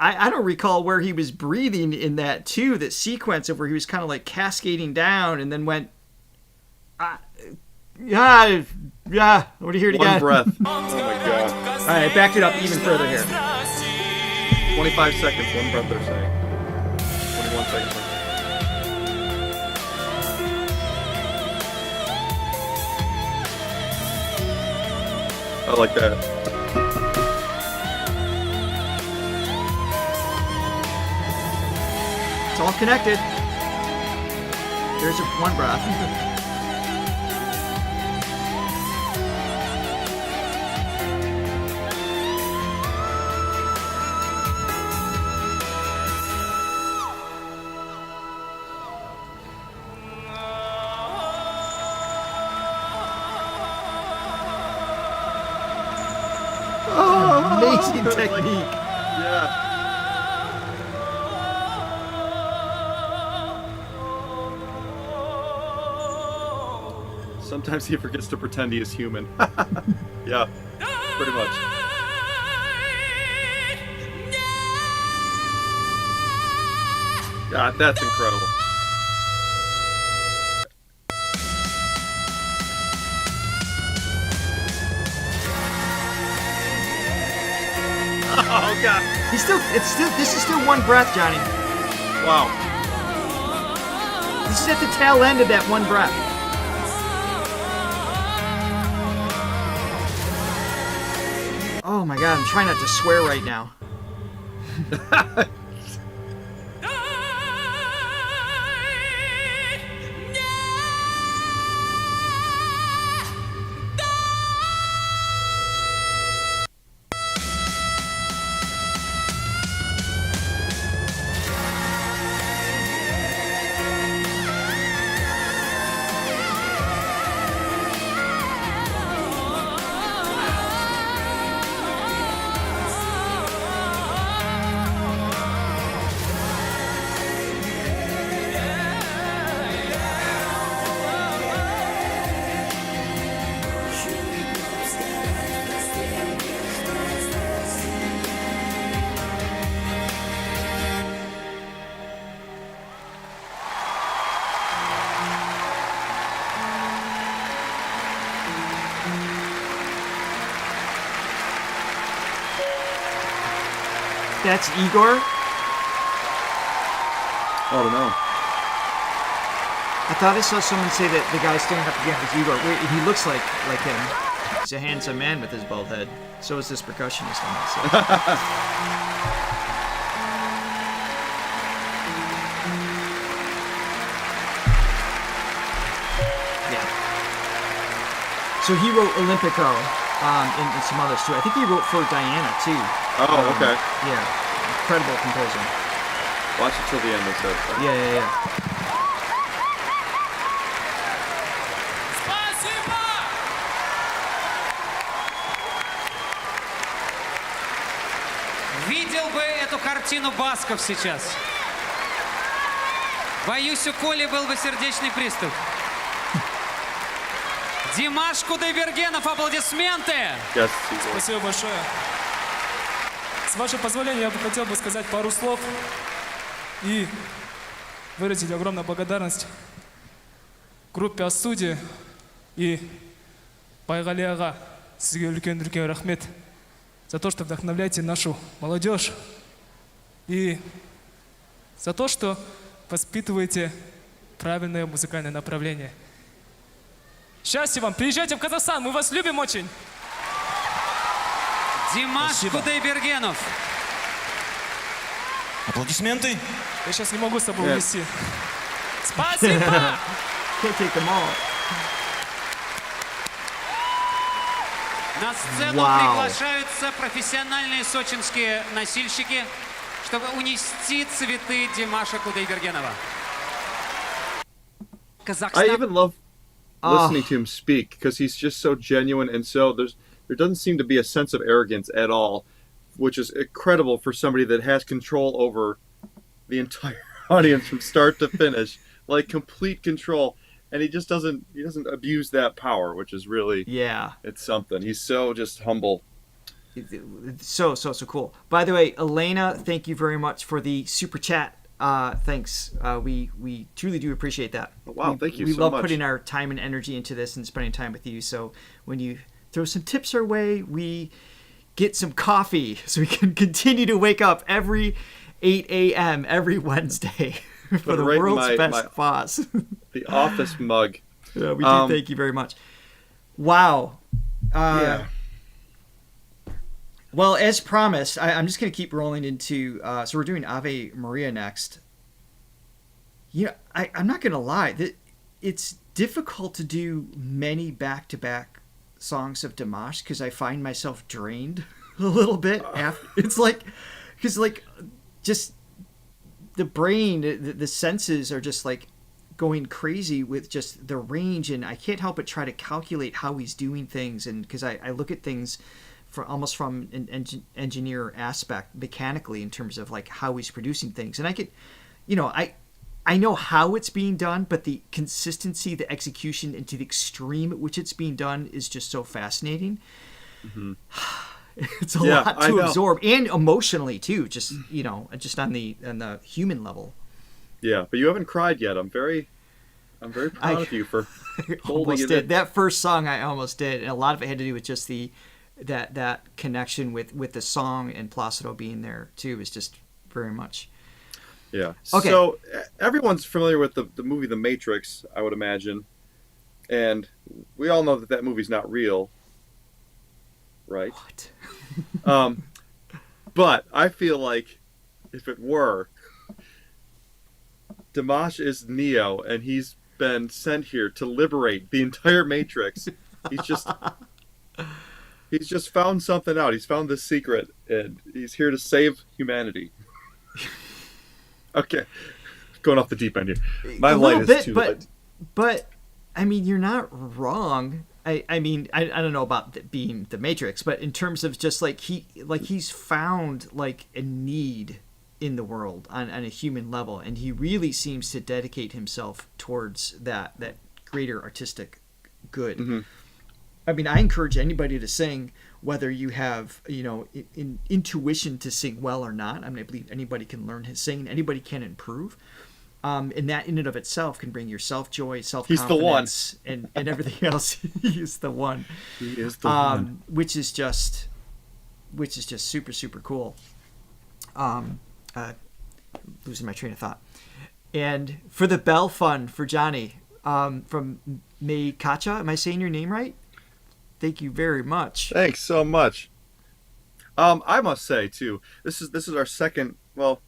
I don't recall where he was breathing in that too, that sequence of where he was kind of like cascading down and then went, yeah, I want to hear it
One
again.
breath. Oh my god.
All right, backed it up even further here.
25 seconds, one breath they're saying. 21 seconds. I like that.
It's all connected. There's your one breath. Amazing technique.
Yeah. Sometimes he forgets to pretend he is human. Yeah, pretty much. God, that's incredible. Oh god.
This is still one breath, Johnny.
Wow.
This is at the tail end of that one breath. Oh my god, I'm trying not to swear right now. That's Igor.
Oh no.
I thought I saw someone say that the guy standing up again was Igor. Wait, he looks like him. He's a handsome man with his bald head. So is this percussionist on this side. Yeah. So he wrote Olympico and some others too. I think he wrote for Diana too.
Oh, okay.
Yeah. Incredible composer.
Watch it till the end, they said.
Yeah.
Видел бы эту картину Басков сейчас. Боюсь, у Коли был бы сердечный приступ. Димаш Кудайбергенов, аплодисменты!
Yes,
Спасибо большое. С вашего позволения, я бы хотел бы сказать пару слов и выразить огромную благодарность группе «Астуди» и Байгали аға, сізге үлкен рахмет за то, что вдохновляете нашу молодежь и за то, что воспитываете правильное музыкальное направление. Счастья вам. Приезжайте в Казахстан, мы вас любим очень.
Димаш
Спасибо.
Кудайбергенов.
Аплодисменты.
Я сейчас не могу с собой увезти. Спасибо!
Can't take them all.
На сцену
Вау.
приглашаются профессиональные сочинские носильщики, чтобы унести цветы Димаша Кудайбергенова.
I
Казахстан.
even love listening to him speak because he's just so genuine, and so there doesn't seem to be a sense of arrogance at all, which is incredible for somebody that has control over the entire audience from start to finish, like complete control. And he doesn't abuse that power, which is really,
Yeah.
it's something. He's so just humble.
So cool. By the way, Elena, thank you very much for the super chat. Thanks. We truly do appreciate that.
Wow, thank you
We
so
love
much.
putting our time and energy into this and spending time with you. So when you throw some tips our way, we get some coffee so we can continue to wake up every 8 a.m. every Wednesday for
Put it
the
right in
world's
my
best boss.
The office mug.
Yeah, we do. Thank you very much. Wow.
Yeah.
Well, as promised, I'm just going to keep rolling into. So we're doing Ave Maria next. I'm not going to lie. It's difficult to do many back-to-back songs of Dimash because I find myself drained a little bit. It's like, because like, just the brain, the senses are just like going crazy with just the range, and I can't help but try to calculate how he's doing things, and because I look at things almost from an engineer aspect mechanically in terms of like how he's producing things, and I could, I know how it's being done, but the consistency, the execution, and to the extreme at which it's being done is just so fascinating. Mm-hmm. It's a lot to absorb, and emotionally too. Just just on the human level.
Yeah, but you haven't cried yet. I'm very proud of you for holding it in.
That first song I almost did, and a lot of it had to do with just that connection with the song, and Placido being there too is just very much.
Yeah.
Okay.
So everyone's familiar with the movie The Matrix, I would imagine, and we all know that movie's not real, right?
What?
But I feel like if it were, Dimash is Neo, and he's been sent here to liberate the entire Matrix. He's just found something out. He's found this secret, and he's here to save humanity. Okay, going off the deep end here. My light is too light.
But I mean, you're not wrong. I mean, I don't know about being the Matrix, but in terms of just like he's found like a need in the world on a human level, and he really seems to dedicate himself towards that greater artistic good. Mm-hmm. I mean, I encourage anybody to sing, whether you have, intuition to sing well or not. I mean, I believe anybody can learn his singing. Anybody can improve. And that in and of itself can bring yourself joy, self-confidence, and everything else. He is the one.
He is the one.
Which is just super, super cool. Losing my train of thought. And for the Bell Fund for Johnny, from May Kacha, am I saying your name right? Thank you very much.
Thanks so much. I must say too, this is our second. Well,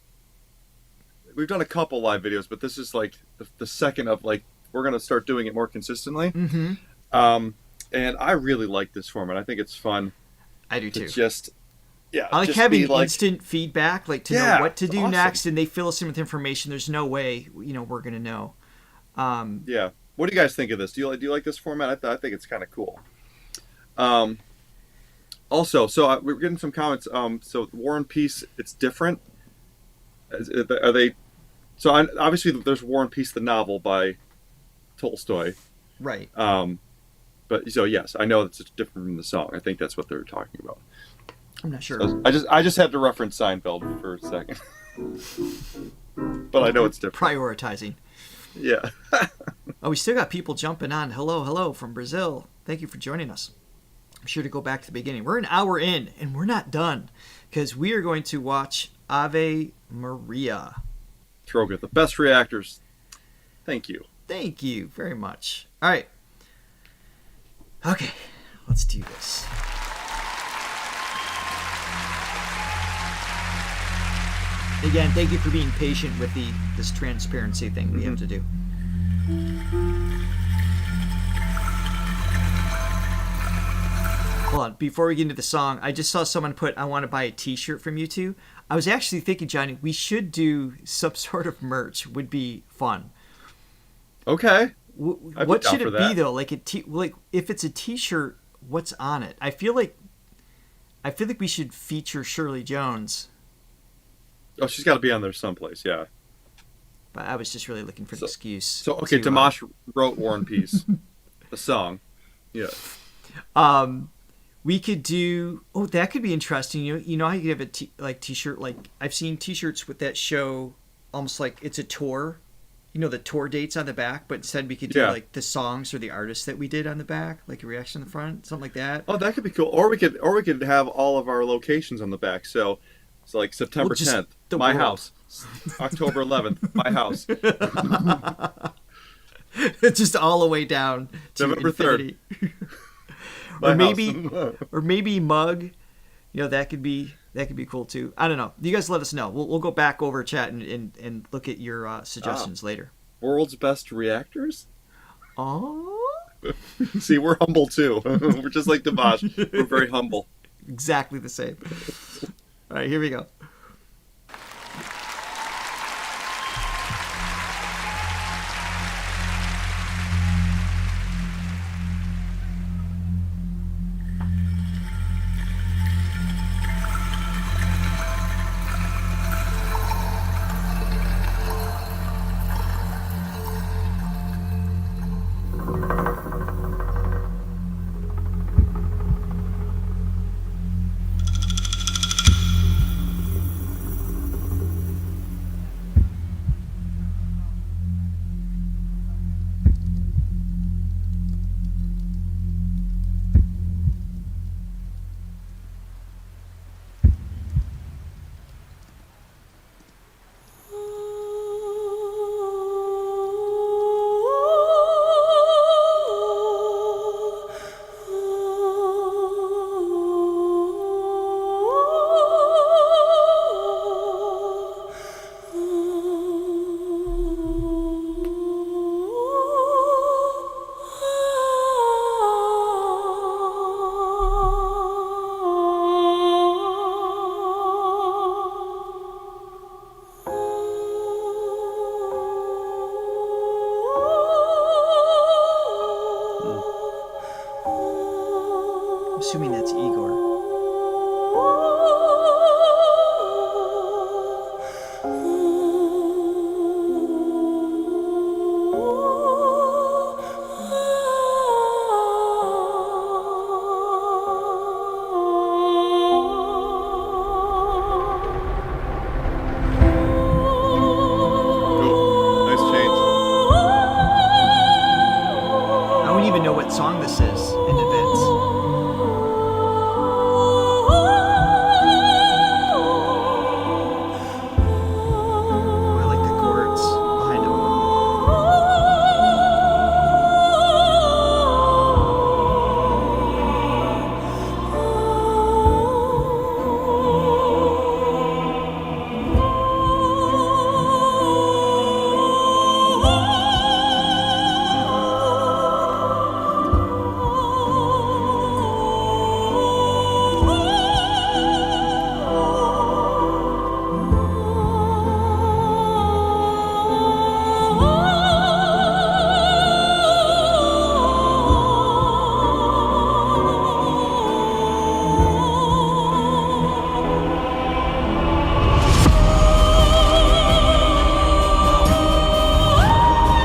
we've done a couple live videos, but this is like the second of like we're gonna start doing it more consistently.
Mm-hmm.
And I really like this format. I think it's fun.
I do too.
I
like having instant feedback, like to know what to do
awesome.
next, and they fill us in with information. There's no way we're gonna know.
Yeah. What do you guys think of this? Do you like this format? I think it's kind of cool. Also, so we're getting some comments. So War and Peace, it's different. Are they? So obviously, there's War and Peace, the novel by Tolstoy.
Right.
But so yes, I know it's different from the song. I think that's what they were talking about.
I'm not sure.
So I just had to reference Seinfeld for a second. But I know it's different.
Prioritizing.
Yeah.
Oh, we still got people jumping on. Hello from Brazil. Thank you for joining us. I'm sure to go back to the beginning. We're an hour in, and we're not done, because we are going to watch Ave Maria.
Throga, the best reactors. Thank you.
Thank you very much. All right. Okay, let's do this. Again, thank you for being patient with this transparency thing we have to do. Hold on, before we get into the song, I just saw someone put, I want to buy a t-shirt from you two. I was actually thinking, Johnny, we should do some sort of merch. Would be fun.
Okay.
What should it be though? Like if it's a t-shirt, what's on it? I feel like we should feature Shirley Jones.
Oh, she's got to be on there someplace, yeah.
But I was just really looking for an excuse.
So, okay, Dimash wrote War and Peace, the song. Yeah.
We could do. Oh, that could be interesting. You know how you could have a t-shirt. Like I've seen t-shirts with that show, almost like it's a tour. You know, the tour dates on the back, but instead we could do like the songs or the artists that we did on the back, like a reaction on the front, something like that.
Oh, that could be cool. Or we could have all of our locations on the back. So like September 10th, my house. October 11th, my house.
It's just all the way down to
November
infinity.
3rd.
or maybe mug. You know, that could be cool too. I don't know. You guys let us know. We'll go back over chat and look at your suggestions later.
World's best reactors?
Oh.
See, we're humble too. We're just like Dimash. We're very humble.
Exactly the same. All right, here we go. Assuming that's Igor.
Cool. Nice change.
I don't even know what song this is in advance. I like the chords behind him.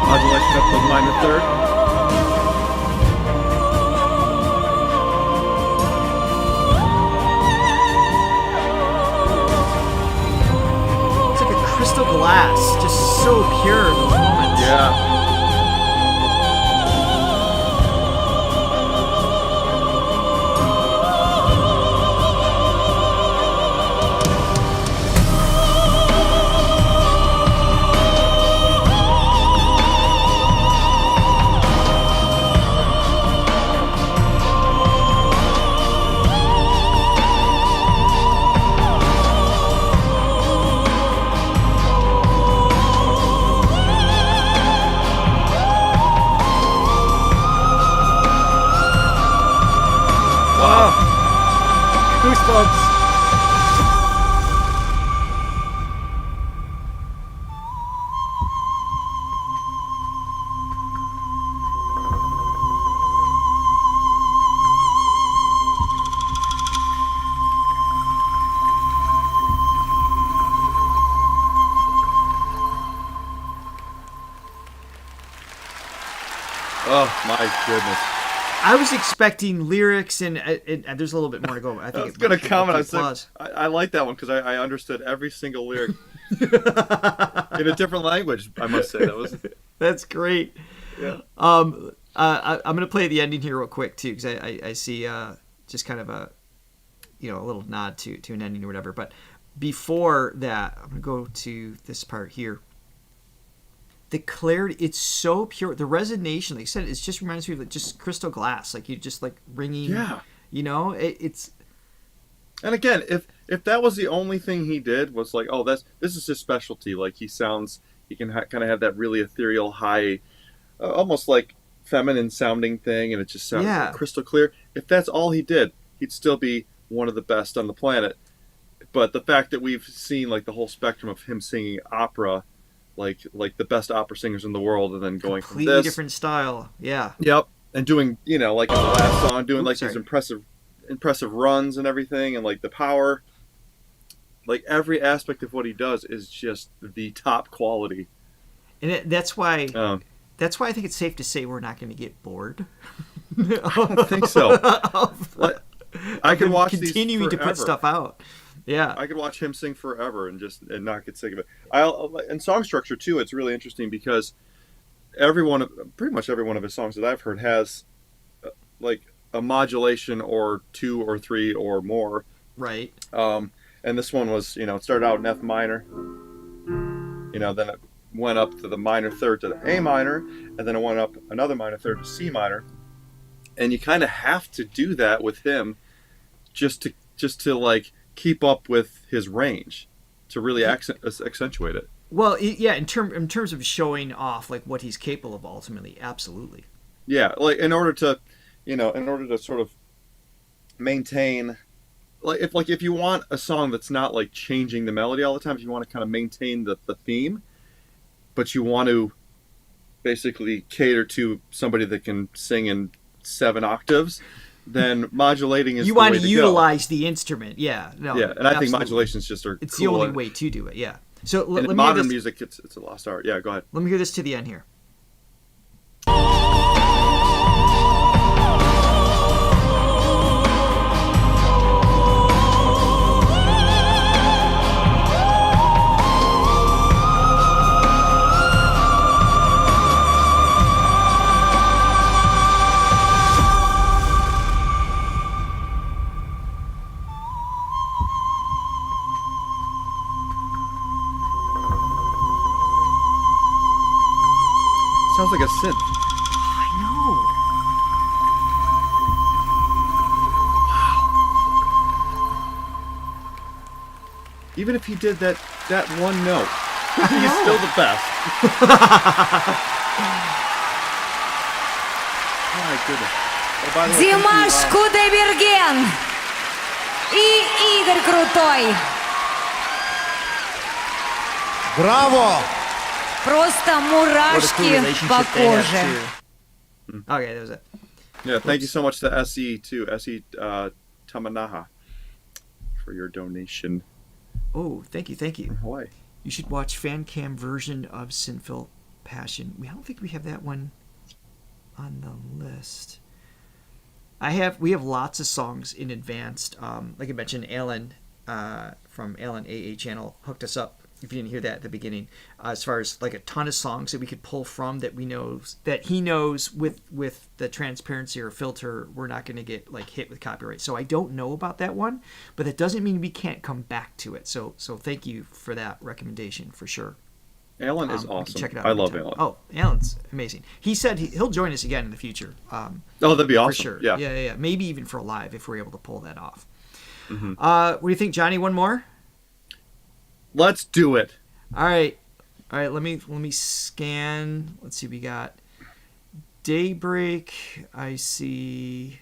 Modulation up to minor third.
It's like a crystal glass, just so pure in those moments.
Yeah. Oh my goodness!
I was expecting lyrics, and there's a little bit more to go. I think
I was gonna comment. I like that one because I understood every single lyric in a different language. I must say
that's great.
Yeah.
I'm gonna play the ending here real quick too, because I see just kind of a little nod to an ending or whatever. But before that, I'm gonna go to this part here. The clarity, it's so pure. The resonation, like I said, it just reminds me of just crystal glass. Like you just like ringing.
Yeah.
It's.
And again, if that was the only thing he did was like, oh, this is his specialty. Like he can kind of have that really ethereal, high, almost like feminine sounding thing, and it just sounds like crystal clear. If that's all he did, he'd still be one of the best on the planet. But the fact that we've seen like the whole spectrum of him singing opera, like the best opera singers in the world, and then going
completely
from this
different style. Yeah.
Yep. And doing, like in the last song, doing these impressive runs and everything, and like the power. Like every aspect of what he does is just the top quality.
And that's why I think it's safe to say we're not going to get bored.
I don't think so. I could watch these
continuing to put stuff out. Yeah,
I could watch him sing forever and not get sick of it. And song structure too. It's really interesting because pretty much every one of his songs that I've heard has like a modulation or two or three or more.
Right.
And this one was, it started out in F minor. Then it went up to the minor third to the A minor, and then it went up another minor third to C minor. And you kind of have to do that with him, just to like keep up with his range, to really accentuate it.
Well, yeah, in terms of showing off like what he's capable of ultimately, absolutely.
Yeah, like in order to sort of maintain, if you want a song that's not like changing the melody all the time, if you want to kind of maintain the theme, but you want to basically cater to somebody that can sing in 7 octaves, then modulating is
you
the
want
way
to
to
utilize the instrument. Yeah, no,
yeah, and I think modulations just are.
It's
cool.
the only way to do it. Yeah. So let me
modern
hear this.
music, it's a lost art. Yeah, go ahead.
Let me hear this to the end here.
Sounds like a synth.
I know.
Even if he did that one note, he's still the best. Oh my goodness. Oh, by the way,
Димаш Кудайберген и Игорь Крутой.
Браво!
Просто мурашки по коже.
Okay, that was it.
Yeah, thank you so much to SE Tamanaha for your donation.
Oh, thank you.
Hawaii.
You should watch fan cam version of Sinful Passion. I don't think we have that one on the list. We have lots of songs in advanced. Like I mentioned, Alan from Alan AA channel hooked us up. If you didn't hear that at the beginning, as far as like a ton of songs that we could pull from that he knows with the transparency or filter, we're not going to get like hit with copyright. So I don't know about that one, but that doesn't mean we can't come back to it. So thank you for that recommendation for sure.
Alan is awesome.
Check it out.
I love Alan.
Oh, Alan's amazing. He said he'll join us again in the future.
Oh, that'd be awesome.
For sure.
Yeah.
Yeah. Maybe even for a live if we're able to pull that off.
Mm-hmm.
What do you think, Johnny? One more.
Let's do it.
All right. Let me scan. Let's see. We got Daybreak. I see.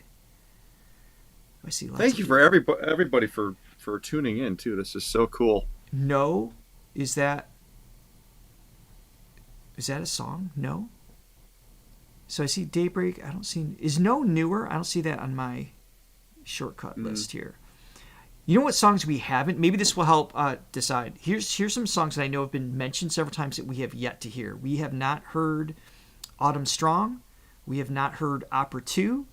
Lots
Thank you for everybody for tuning in too. This is so cool.
No, is that a song? No. So I see Daybreak. I don't see. Is No newer? I don't see that on my shortcut list here. You know what songs we haven't? Maybe this will help decide. Here's some songs that I know have been mentioned several times that we have yet to hear. We have not heard Autumn Strong. We have not heard Opera 2.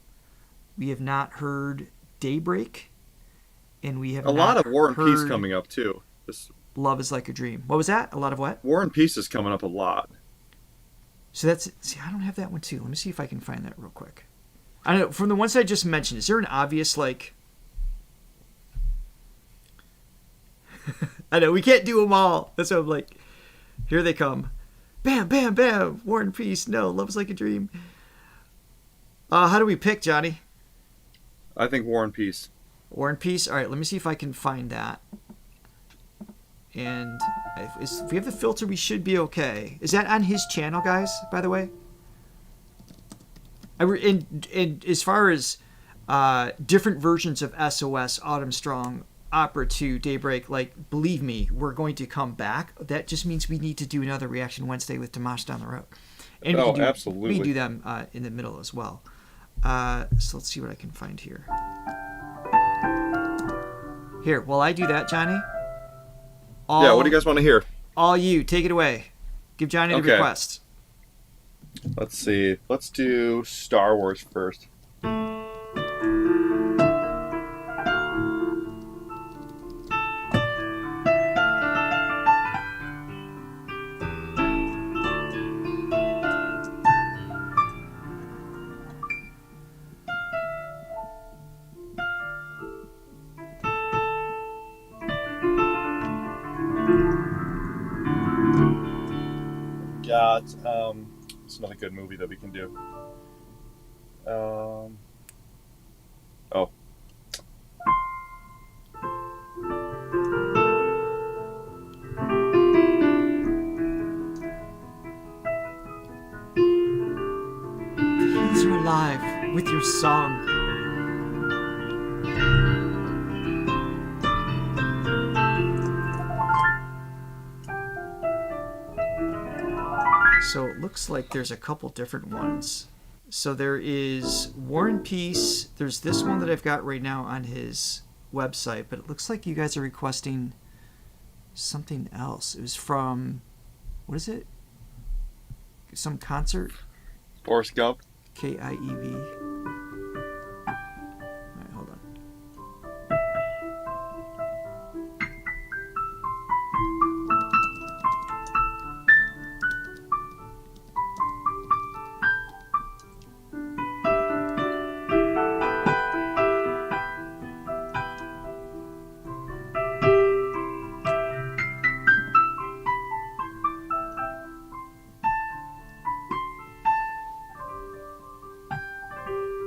We have not heard Daybreak. And we have
a lot of War and Peace
heard
coming up too.
Love is Like a Dream. What was that? A lot of what?
War and Peace is coming up a lot.
So that's... See, I don't have that one too. Let me see if I can find that real quick. I don't know. From the ones I just mentioned, is there an obvious, like... I know, we can't do them all. That's why I'm like, here they come. Bam, bam, bam. War and Peace. No, Love is Like a Dream. How do we pick, Johnny?
I think War and Peace.
War and Peace. All right, let me see if I can find that. And if we have the filter, we should be okay. Is that on his channel, guys, by the way? And as far as different versions of SOS, Autumn Strong, Opera 2, Daybreak, like, believe me, we're going to come back. That just means we need to do another Reaction Wednesday with Dimash down the road. And
absolutely.
We can do them in the middle as well. So let's see what I can find here. Here, while I do that, Johnny.
What do you guys want to hear?
All you, take it away. Give Johnny the request.
Let's see. Let's do Star Wars first. It's another good movie that we can do.
These are alive with your song. So it looks like there's a couple different ones. So there is War and Peace. There's this one that I've got right now on his website, but it looks like you guys are requesting something else. It was from, what is it? Some concert?
Forrest Gump.
K-I-E-V. Alright, hold on.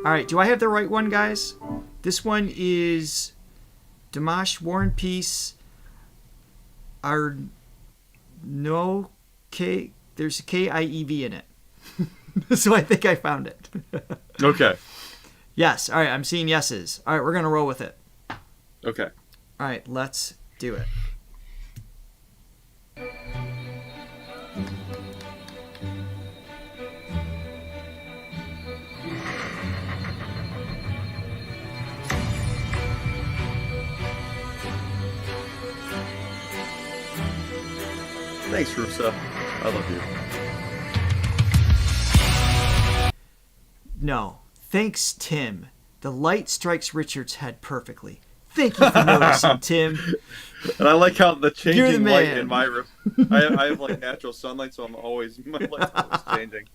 All right, do I have the right one, guys? This one is Dimash, War and Peace. There's a K-I-E-V in it. So I think I found it.
Okay.
Yes. All right, I'm seeing yeses. All right, we're going to roll with it.
Okay.
All right, let's do it.
Thanks, Rusa. I love you.
No. Thanks, Tim. The light strikes Richard's head perfectly. Thank you for noticing, Tim.
And I like how the
You're the
changing light
man.
in my room. I have like natural sunlight, so my light's always changing.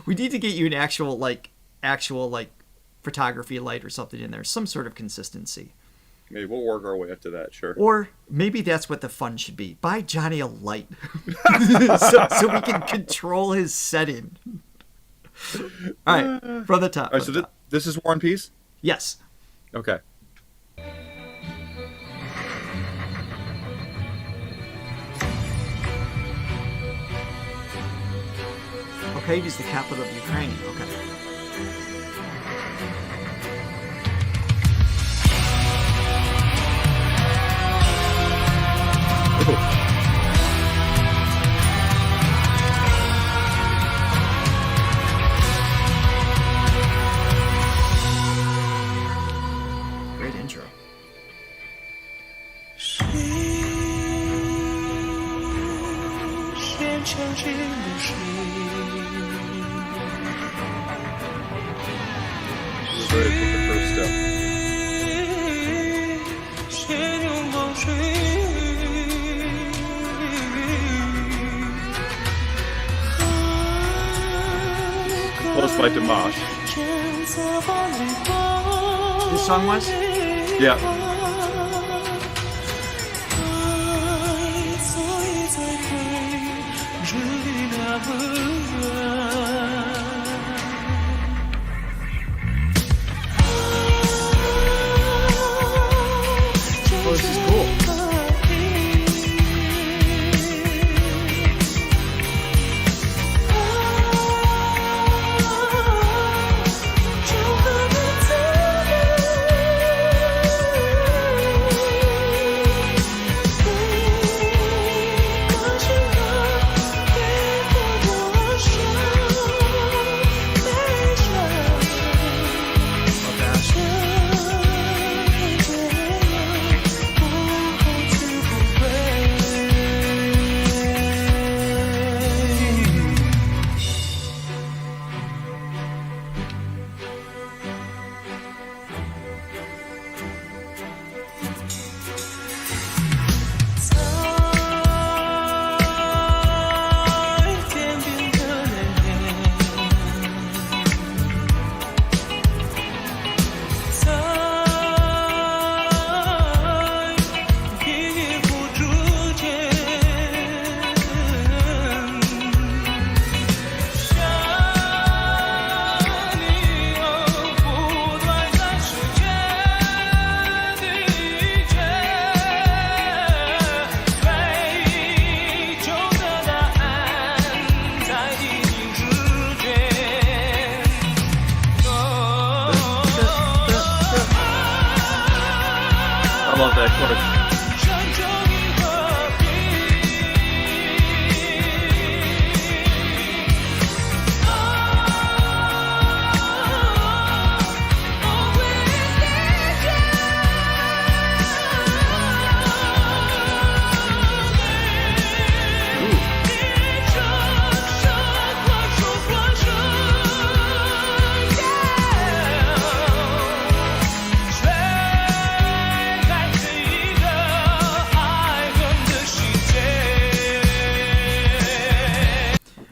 We need to get you an actual photography light or something in there. Some sort of consistency.
Maybe we'll work our way up to that, sure.
Or maybe that's what the fun should be. Buy Johnny a light. so we can control his setting. All right, from the top.
All right, so this is War and Peace?
Yes.
Okay.
Okay, is the capital of Ukraine. Okay. Great intro.
right with the first step. Close by Dimash.
This song was?
Yeah.
Oh, this is cool.
I love that chorus.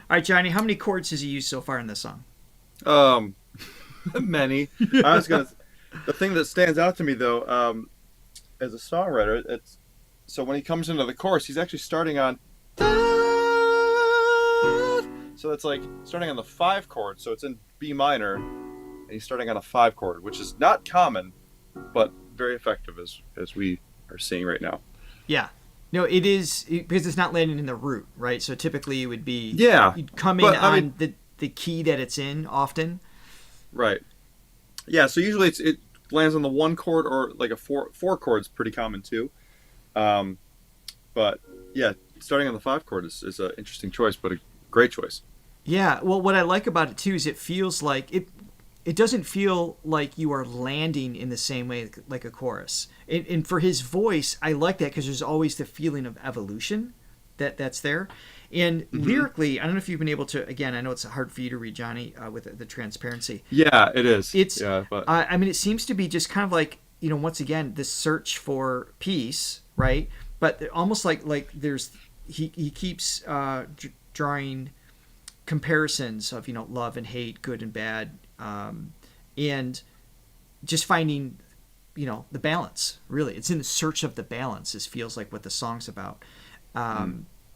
All right, Johnny, how many chords has he used so far in this song?
Many. The thing that stands out to me though, as a songwriter, it's so when he comes into the chorus, he's actually starting on. So it's like starting on the 5 chord, so it's in B minor, and he's starting on a 5 chord, which is not common, but very effective as we are seeing right now.
Yeah. No, it is because it's not landing in the root, right? So typically it would be you'd come in
but,
on the key that it's in often.
Right. Yeah, so usually it lands on the 1 chord or like a 4 chord's pretty common too. But yeah, starting on the 5 chord is an interesting choice, but a great choice.
Yeah, well, what I like about it too is it feels like it doesn't feel like you are landing in the same way like a chorus. And for his voice, I like that because there's always the feeling of evolution that's there. And lyrically, I don't know if you've been able to, again, I know it's hard for you to read, Johnny, with the transparency.
Yeah, it is.
I mean, it seems to be just kind of like, once again, this search for peace, right? But almost like there's, he keeps drawing comparisons of, love and hate, good and bad, and just finding, the balance. Really, it's in the search of the balance. This feels like what the song's about.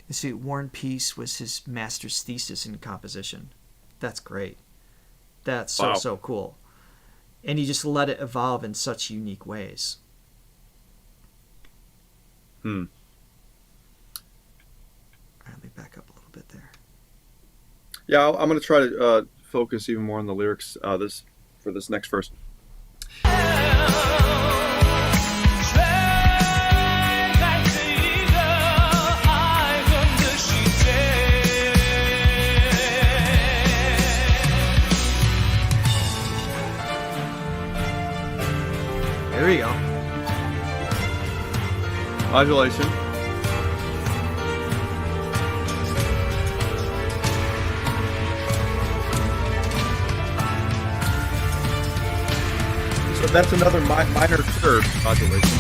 See, War and Peace was his master's thesis in composition. That's great. That's so cool. And he just let it evolve in such unique ways. All right, let me back up a little bit there.
Yeah, I'm going to try to focus even more on the lyrics for this next verse.
There we go.
Modulation. that's another minor third modulation.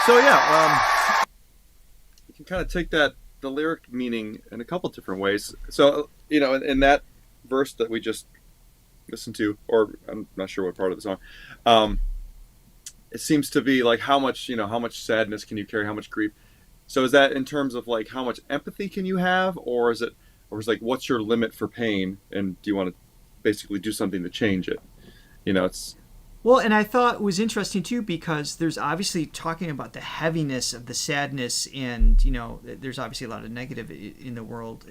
So yeah, you can kind of take the lyric meaning in a couple different ways. So in that verse that we just listened to, or I'm not sure what part of the song, it seems to be like how much sadness can you carry, how much grief. So is that in terms of like how much empathy can you have, or is like what's your limit for pain, and do you want to basically do something to change it? It's.
Well, and I thought it was interesting too, because there's obviously talking about the heaviness of the sadness, and there's obviously a lot of negative in the world.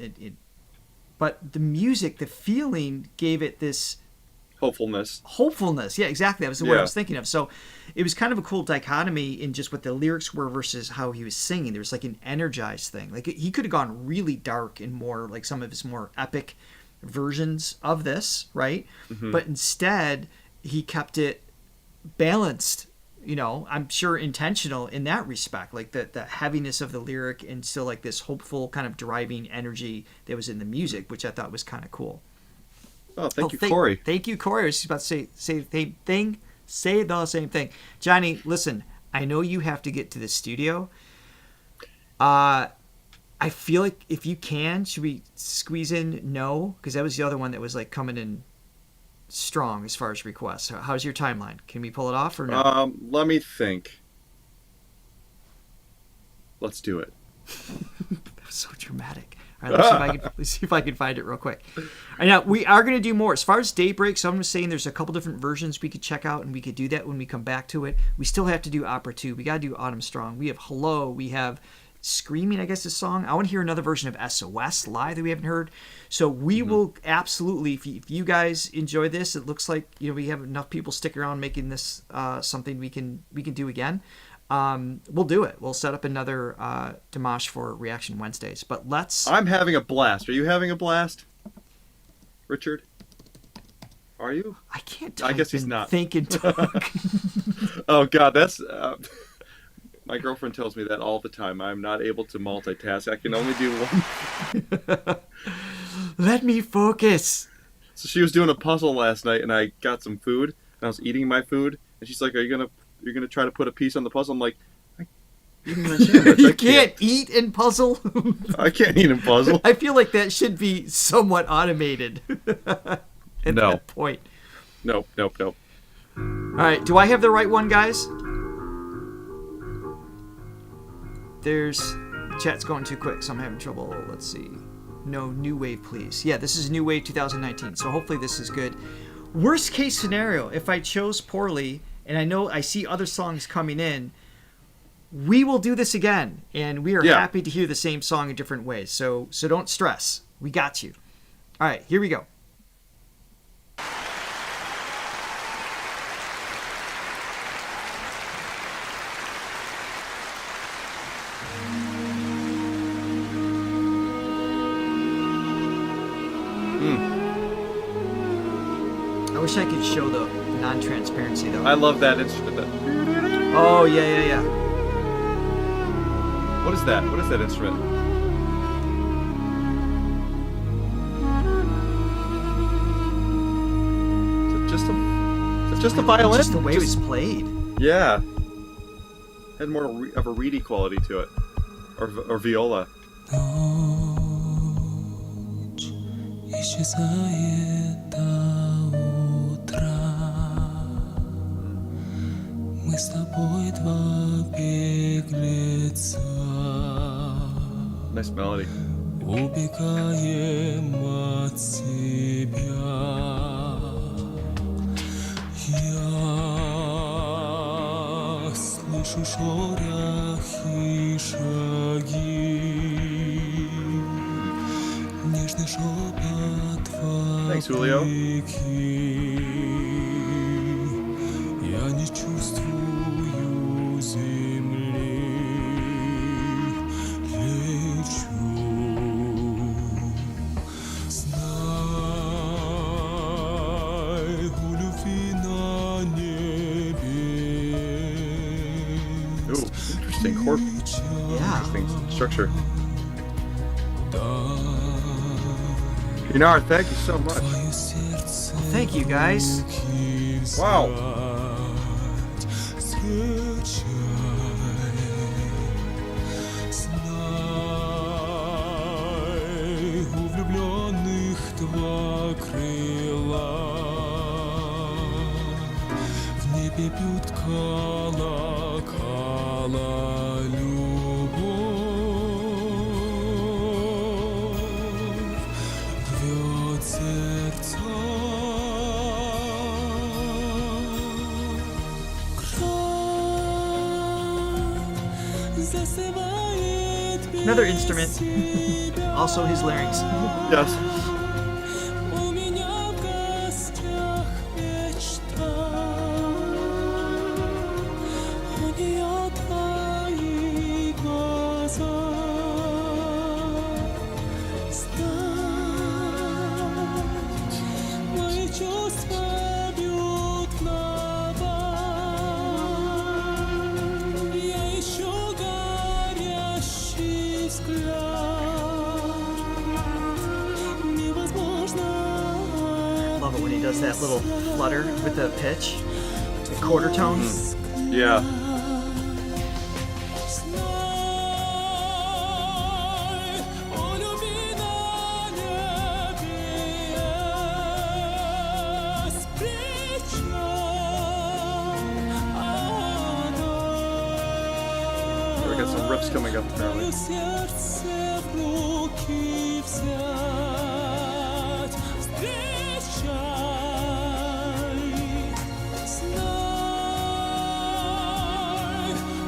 But the music, the feeling, gave it this
hopefulness.
Yeah, exactly. That was the word I was thinking of. So it was kind of a cool dichotomy in just what the lyrics were versus how he was singing. There was like an energized thing. Like he could have gone really dark and more like some of his more epic versions of this, right? Mm-hmm. But instead, he kept it balanced, I'm sure intentional in that respect, like the heaviness of the lyric and still like this hopeful kind of driving energy that was in the music, which I thought was kind of cool.
Oh, thank you, Corey.
Thank you, Corey. I was just about to say the same thing. Johnny, listen, I know you have to get to the studio. I feel like if you can, should we squeeze in No? Because that was the other one that was like coming in strong as far as requests. How's your timeline? Can we pull it off or no?
Let me think. Let's do it.
That was so dramatic. All right, let's see if I can find it real quick. All right, now we are going to do more as far as Daybreak. So I'm saying there's a couple different versions we could check out, and we could do that when we come back to it. We still have to do Opera 2. We got to do Autumn Strong. We have Hello. We have Screaming, I guess, this song. I want to hear another version of SOS live that we haven't heard. So we will absolutely, if you guys enjoy this, it looks like we have enough people stick around making this something we can do again. We'll do it. We'll set up another Dimash for Reaction Wednesdays. But
I'm having a blast. Are you having a blast, Richard? Are you?
I can't.
I guess he's not.
Think and talk.
Oh God, that's. My girlfriend tells me that all the time. I'm not able to multitask. I can only do one.
Let me focus.
So she was doing a puzzle last night, and I got some food, and I was eating my food, and she's like, "You're gonna try to put a piece on the puzzle?" I'm like, "I'm eating my sandwich.
You can't eat and puzzle."
I can't eat and puzzle.
I feel like that should be somewhat automated. At that point.
Nope.
All right, do I have the right one, guys? Chat's going too quick, so I'm having trouble. Let's see. No, New Wave, please. Yeah, this is New Wave 2019, so hopefully this is good. Worst case scenario, if I chose poorly, and I know I see other songs coming in, we will do this again, and we are happy to hear the same song in different ways. So don't stress. We got you. All right, here we go. I wish I could show the non-transparency though.
I love that instrument.
Oh yeah.
What is that? What is that instrument? Is it just a violin?
Just the way it was played.
Yeah. Had more of a reedy quality to it, or viola.
Ночь еще исчезает до утра. Мы с тобой два беглеца.
Nice melody.
Убегаем от себя. Я слышу шорох и шаги. Нежный шепот
Thanks, Julio.
вопреки. Я не чувствую земли. Лечу. Знай, у любви на небе.
Ooh, interesting chord.
Yeah.
Interesting structure. Pinar, thank you so much.
Твое сердце
Thank you, guys.
Wow.
Знай, у влюбленных два крыла. В небе бьют колокола любовь. Рвет сердца.
Another instrument. Also his larynx.
Yes.
У меня в гостях мечта. У нее твои глаза. Знать, мои чувства бьют в набат. Я ищу горящий взгляд. Невозможно.
Love it when he does that little flutter with the pitch, the quarter tone.
Yeah.
Знай, о любви на небе есть
We got some riffs coming up apparently.
сердце в руки взять, встречай. Знай,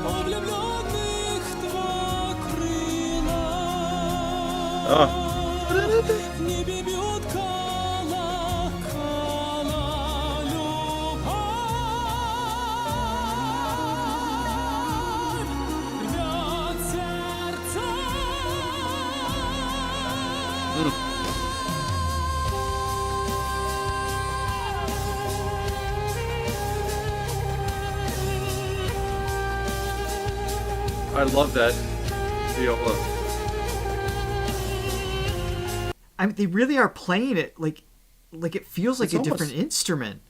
у влюбленных два крыла. В небе бьют колокола любовь. Рвет сердца.
I love that viola.
I mean, they really are playing it like it feels like
It's
a
almost-
different instrument.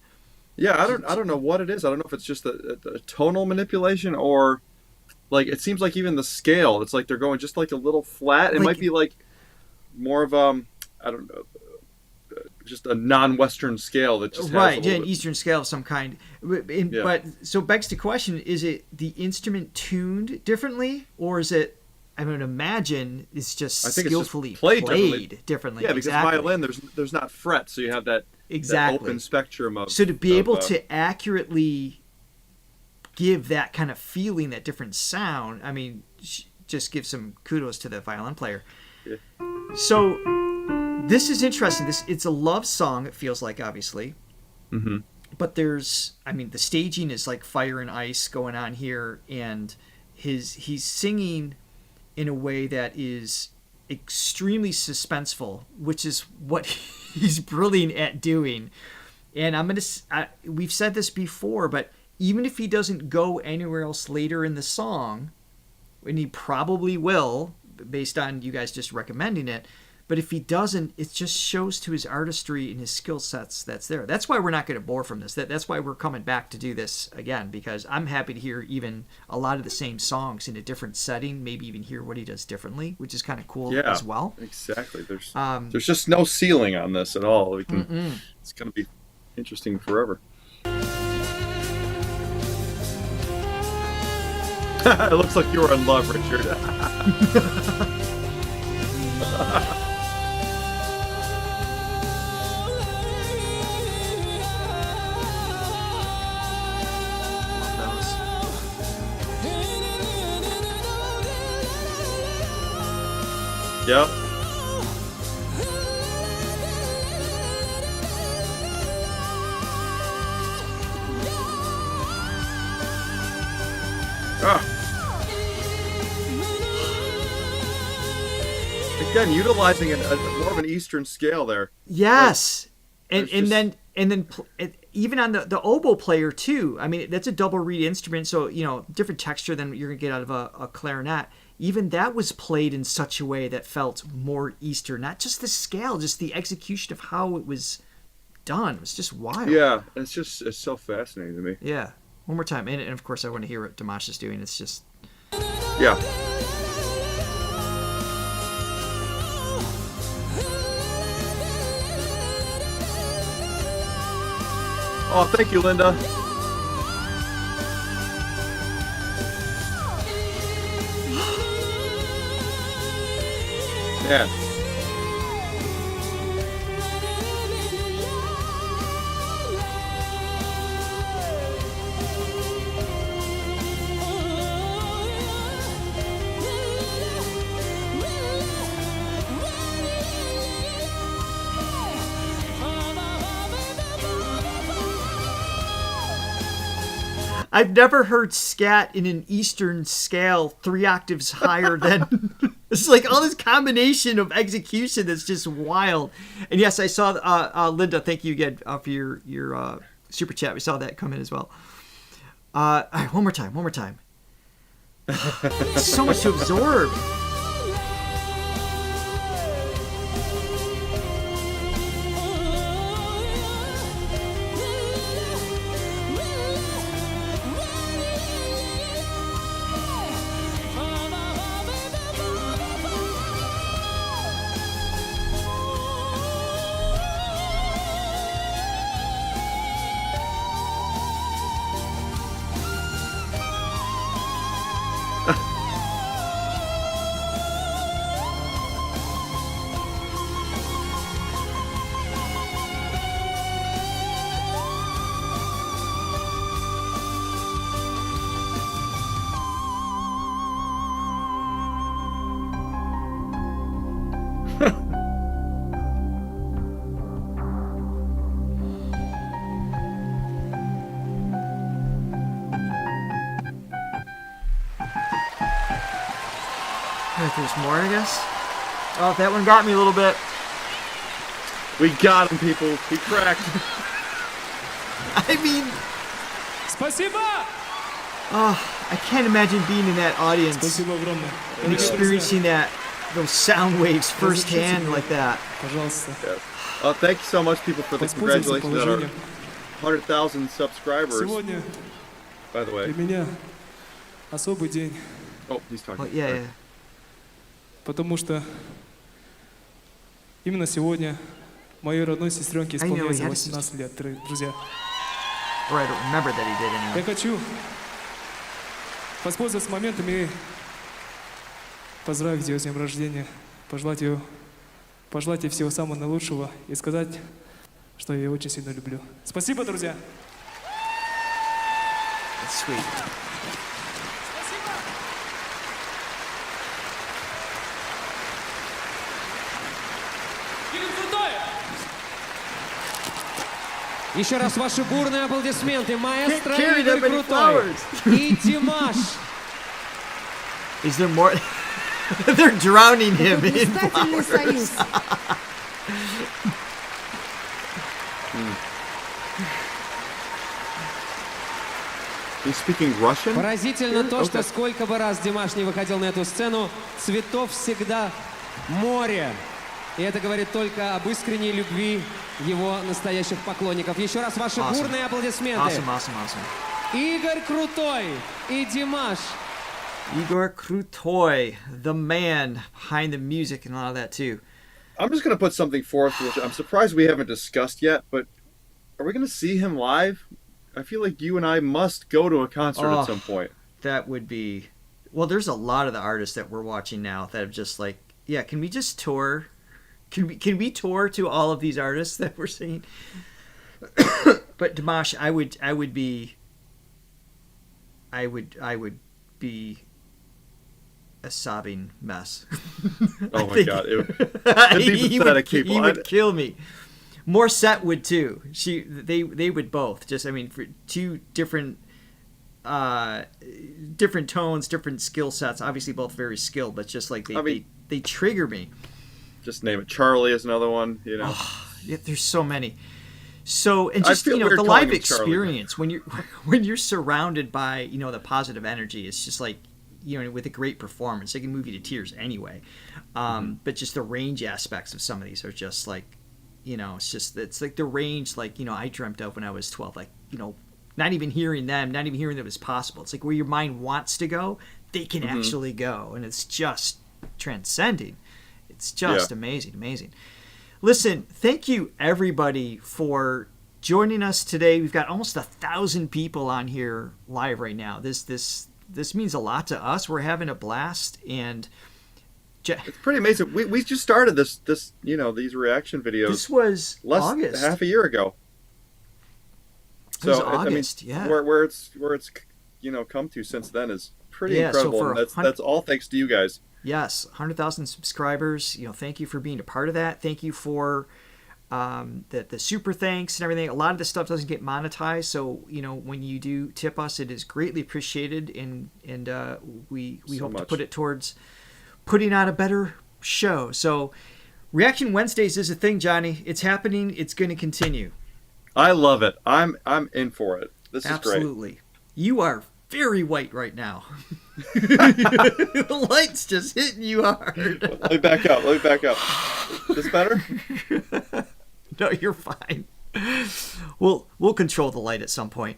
Yeah, I don't know what it is. I don't know if it's just a tonal manipulation or like it seems like even the scale. It's like they're going just like a little flat. It
Like-
might be like more of I don't know, just a non-Western scale that just has
Right,
a
yeah,
little
an
bit-
Eastern scale of some kind.
Yeah.
But so begs the question: is it the instrument tuned differently, or is it? I would imagine it's just
I think it's just
skillfully
played
played
differently.
differently.
Yeah, because
exactly.
violin there's not frets, so you have that
Exactly.
open spectrum of.
So to be
of,
able to accurately give that kind of feeling, that different sound, I mean, just give some kudos to the violin player.
Yeah.
So this is interesting. It's a love song. It feels like, obviously,
Mhm.
but there's, I mean, the staging is like fire and ice going on here, and he's singing in a way that is extremely suspenseful, which is what he's brilliant at doing. And we've said this before, but even if he doesn't go anywhere else later in the song, and he probably will, based on you guys just recommending it, But if he doesn't, it just shows to his artistry and his skill sets that's there. That's why we're not going to bore from this. That's why we're coming back to do this again, because I'm happy to hear even a lot of the same songs in a different setting, maybe even hear what he does differently, which is kind of cool as well.
Exactly. There's just no ceiling on this at all. It's going to be interesting forever. It looks like you were in love, Richard. Yep. Again, utilizing more of an Eastern scale there.
Yes, and then even on the oboe player too. I mean, that's a double reed instrument, so different texture than you're gonna get out of a clarinet. Even that was played in such a way that felt more Eastern. Not just the scale, just the execution of how it was done. It was just wild.
Yeah, it's so fascinating to me.
Yeah. One more time. And of course, I want to hear what Dimash is doing. It's just...
Yeah. Oh, thank you, Linda. Yeah.
I've never heard scat in an Eastern scale 3 octaves higher than... It's like all this combination of execution that's just wild. And yes, I saw Linda. Thank you again for your super chat. We saw that come in as well. All right, one more time. So much to absorb. There's more, I guess. Oh, that one got me a little bit.
We got him, people. He cracked.
I mean...
Спасибо!
Oh, I can't imagine being in that audience and experiencing those sound waves firsthand like that.
Пожалуйста.
Yes. Thank you so much, people, for the congratulations on our 100,000 subscribers.
Сегодня
By the way.
для меня особый день.
Oh, he's talking.
Oh, yeah.
Потому что именно сегодня моей родной сестренке исполняется 18 лет, друзья.
Or I don't remember that he did anyway.
Я хочу воспользоваться моментом и поздравить ее с днем рождения, пожелать ей всего самого наилучшего и сказать, что я ее очень сильно люблю. Спасибо, друзья!
That's sweet.
Еще раз ваши бурные аплодисменты. Маэстро
Carry that
Игорь
many
Крутой
flowers.
и Димаш.
Is there more? They're drowning him in
Блистательный
flowers.
союз.
He's speaking Russian?
Поразительно то, что сколько бы раз Димаш не выходил на эту сцену, цветов всегда море. И это говорит только об искренней любви его настоящих поклонников. Еще раз ваши бурные аплодисменты.
Awesome.
Игорь Крутой и Димаш.
Igor Krutoy, the man behind the music and all of that too.
I'm just going to put something forth, which I'm surprised we haven't discussed yet, but are we going to see him live? I feel like you and I must go to a concert at some point.
That would be... Well, there's a lot of the artists that we're watching now that have just like, yeah, can we just tour? Can we tour to all of these artists that we're seeing? But Dimash, I would be a sobbing mess.
Oh my God.
He would kill me. Morissette would too. They would both. Just, I mean, for two different tones, different skill sets. Obviously, both very skilled, but just like they trigger me.
Just name it. Charlie is another one. You know.
Oh, yeah, there's so many. So, and just,
the
live experience when you're surrounded by, the positive energy, it's just like, with a great performance, they can move you to tears anyway. But just the range aspects of some of these are just like, it's like the range, like, I dreamt of when I was 12, like, not even hearing them, not even hearing that it was possible. It's like where your mind wants to go, they can actually go. And it's just transcending. It's just amazing. Listen, thank you everybody for joining us today. We've got almost 1,000 people on here live right now. This means a lot to us. We're having a blast, and
it's pretty amazing. We just started this these reaction videos.
This was August,
half a year ago. So
August,
where it's come to since then is pretty incredible. So that's all thanks to you guys.
Yes, 100,000 subscribers. Thank you for being a part of that. Thank you for the super thanks and everything. A lot of this stuff doesn't get monetized, so when you do tip us, it is greatly appreciated, and we hope to put it towards putting on a better show. So, Reaction Wednesdays is a thing, Johnny. It's happening. It's going to continue.
I love it. I'm in for it. This is great.
Absolutely. You are very white right now. The light's just hitting you hard.
Let me back up. This better?
No, you're fine. We'll control the light at some point.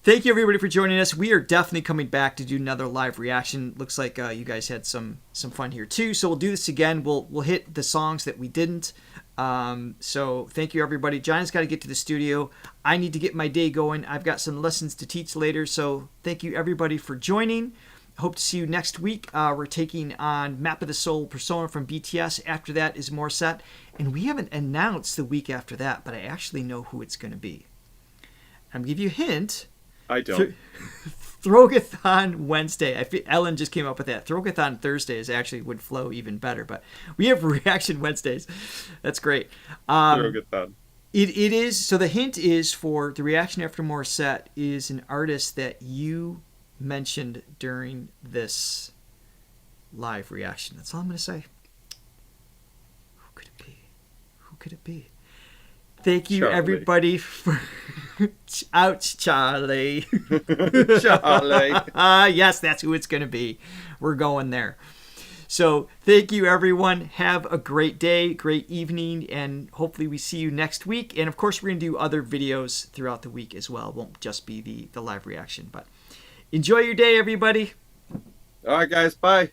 Thank you everybody for joining us. We are definitely coming back to do another live reaction. Looks like you guys had some fun here too. So we'll do this again. We'll hit the songs that we didn't. So thank you everybody. Johnny's got to get to the studio. I need to get my day going. I've got some lessons to teach later. So thank you everybody for joining. Hope to see you next week. We're taking on Map of the Soul Persona from BTS. After that is Morissette. And we haven't announced the week after that, but I actually know who it's going to be. I'm going to give you a hint.
I don't.
Throgathon Wednesday. I feel Ellen just came up with that. Throgathon Thursdays actually would flow even better, but we have Reaction Wednesdays. That's great.
Throgathon.
It is. So the hint is for the Reaction After Morissette is an artist that you mentioned during this live reaction. That's all I'm going to say. Who could it be? Thank you,
Charlie.
Everybody, for... Ouch, Charlie.
Charlie.
Yes, that's who it's going to be. We're going there. So thank you, everyone. Have a great day, great evening, and hopefully we see you next week. And, of course, we're going to do other videos throughout the week as well. It won't just be the live reaction. But enjoy your day, everybody.
All right, guys. Bye.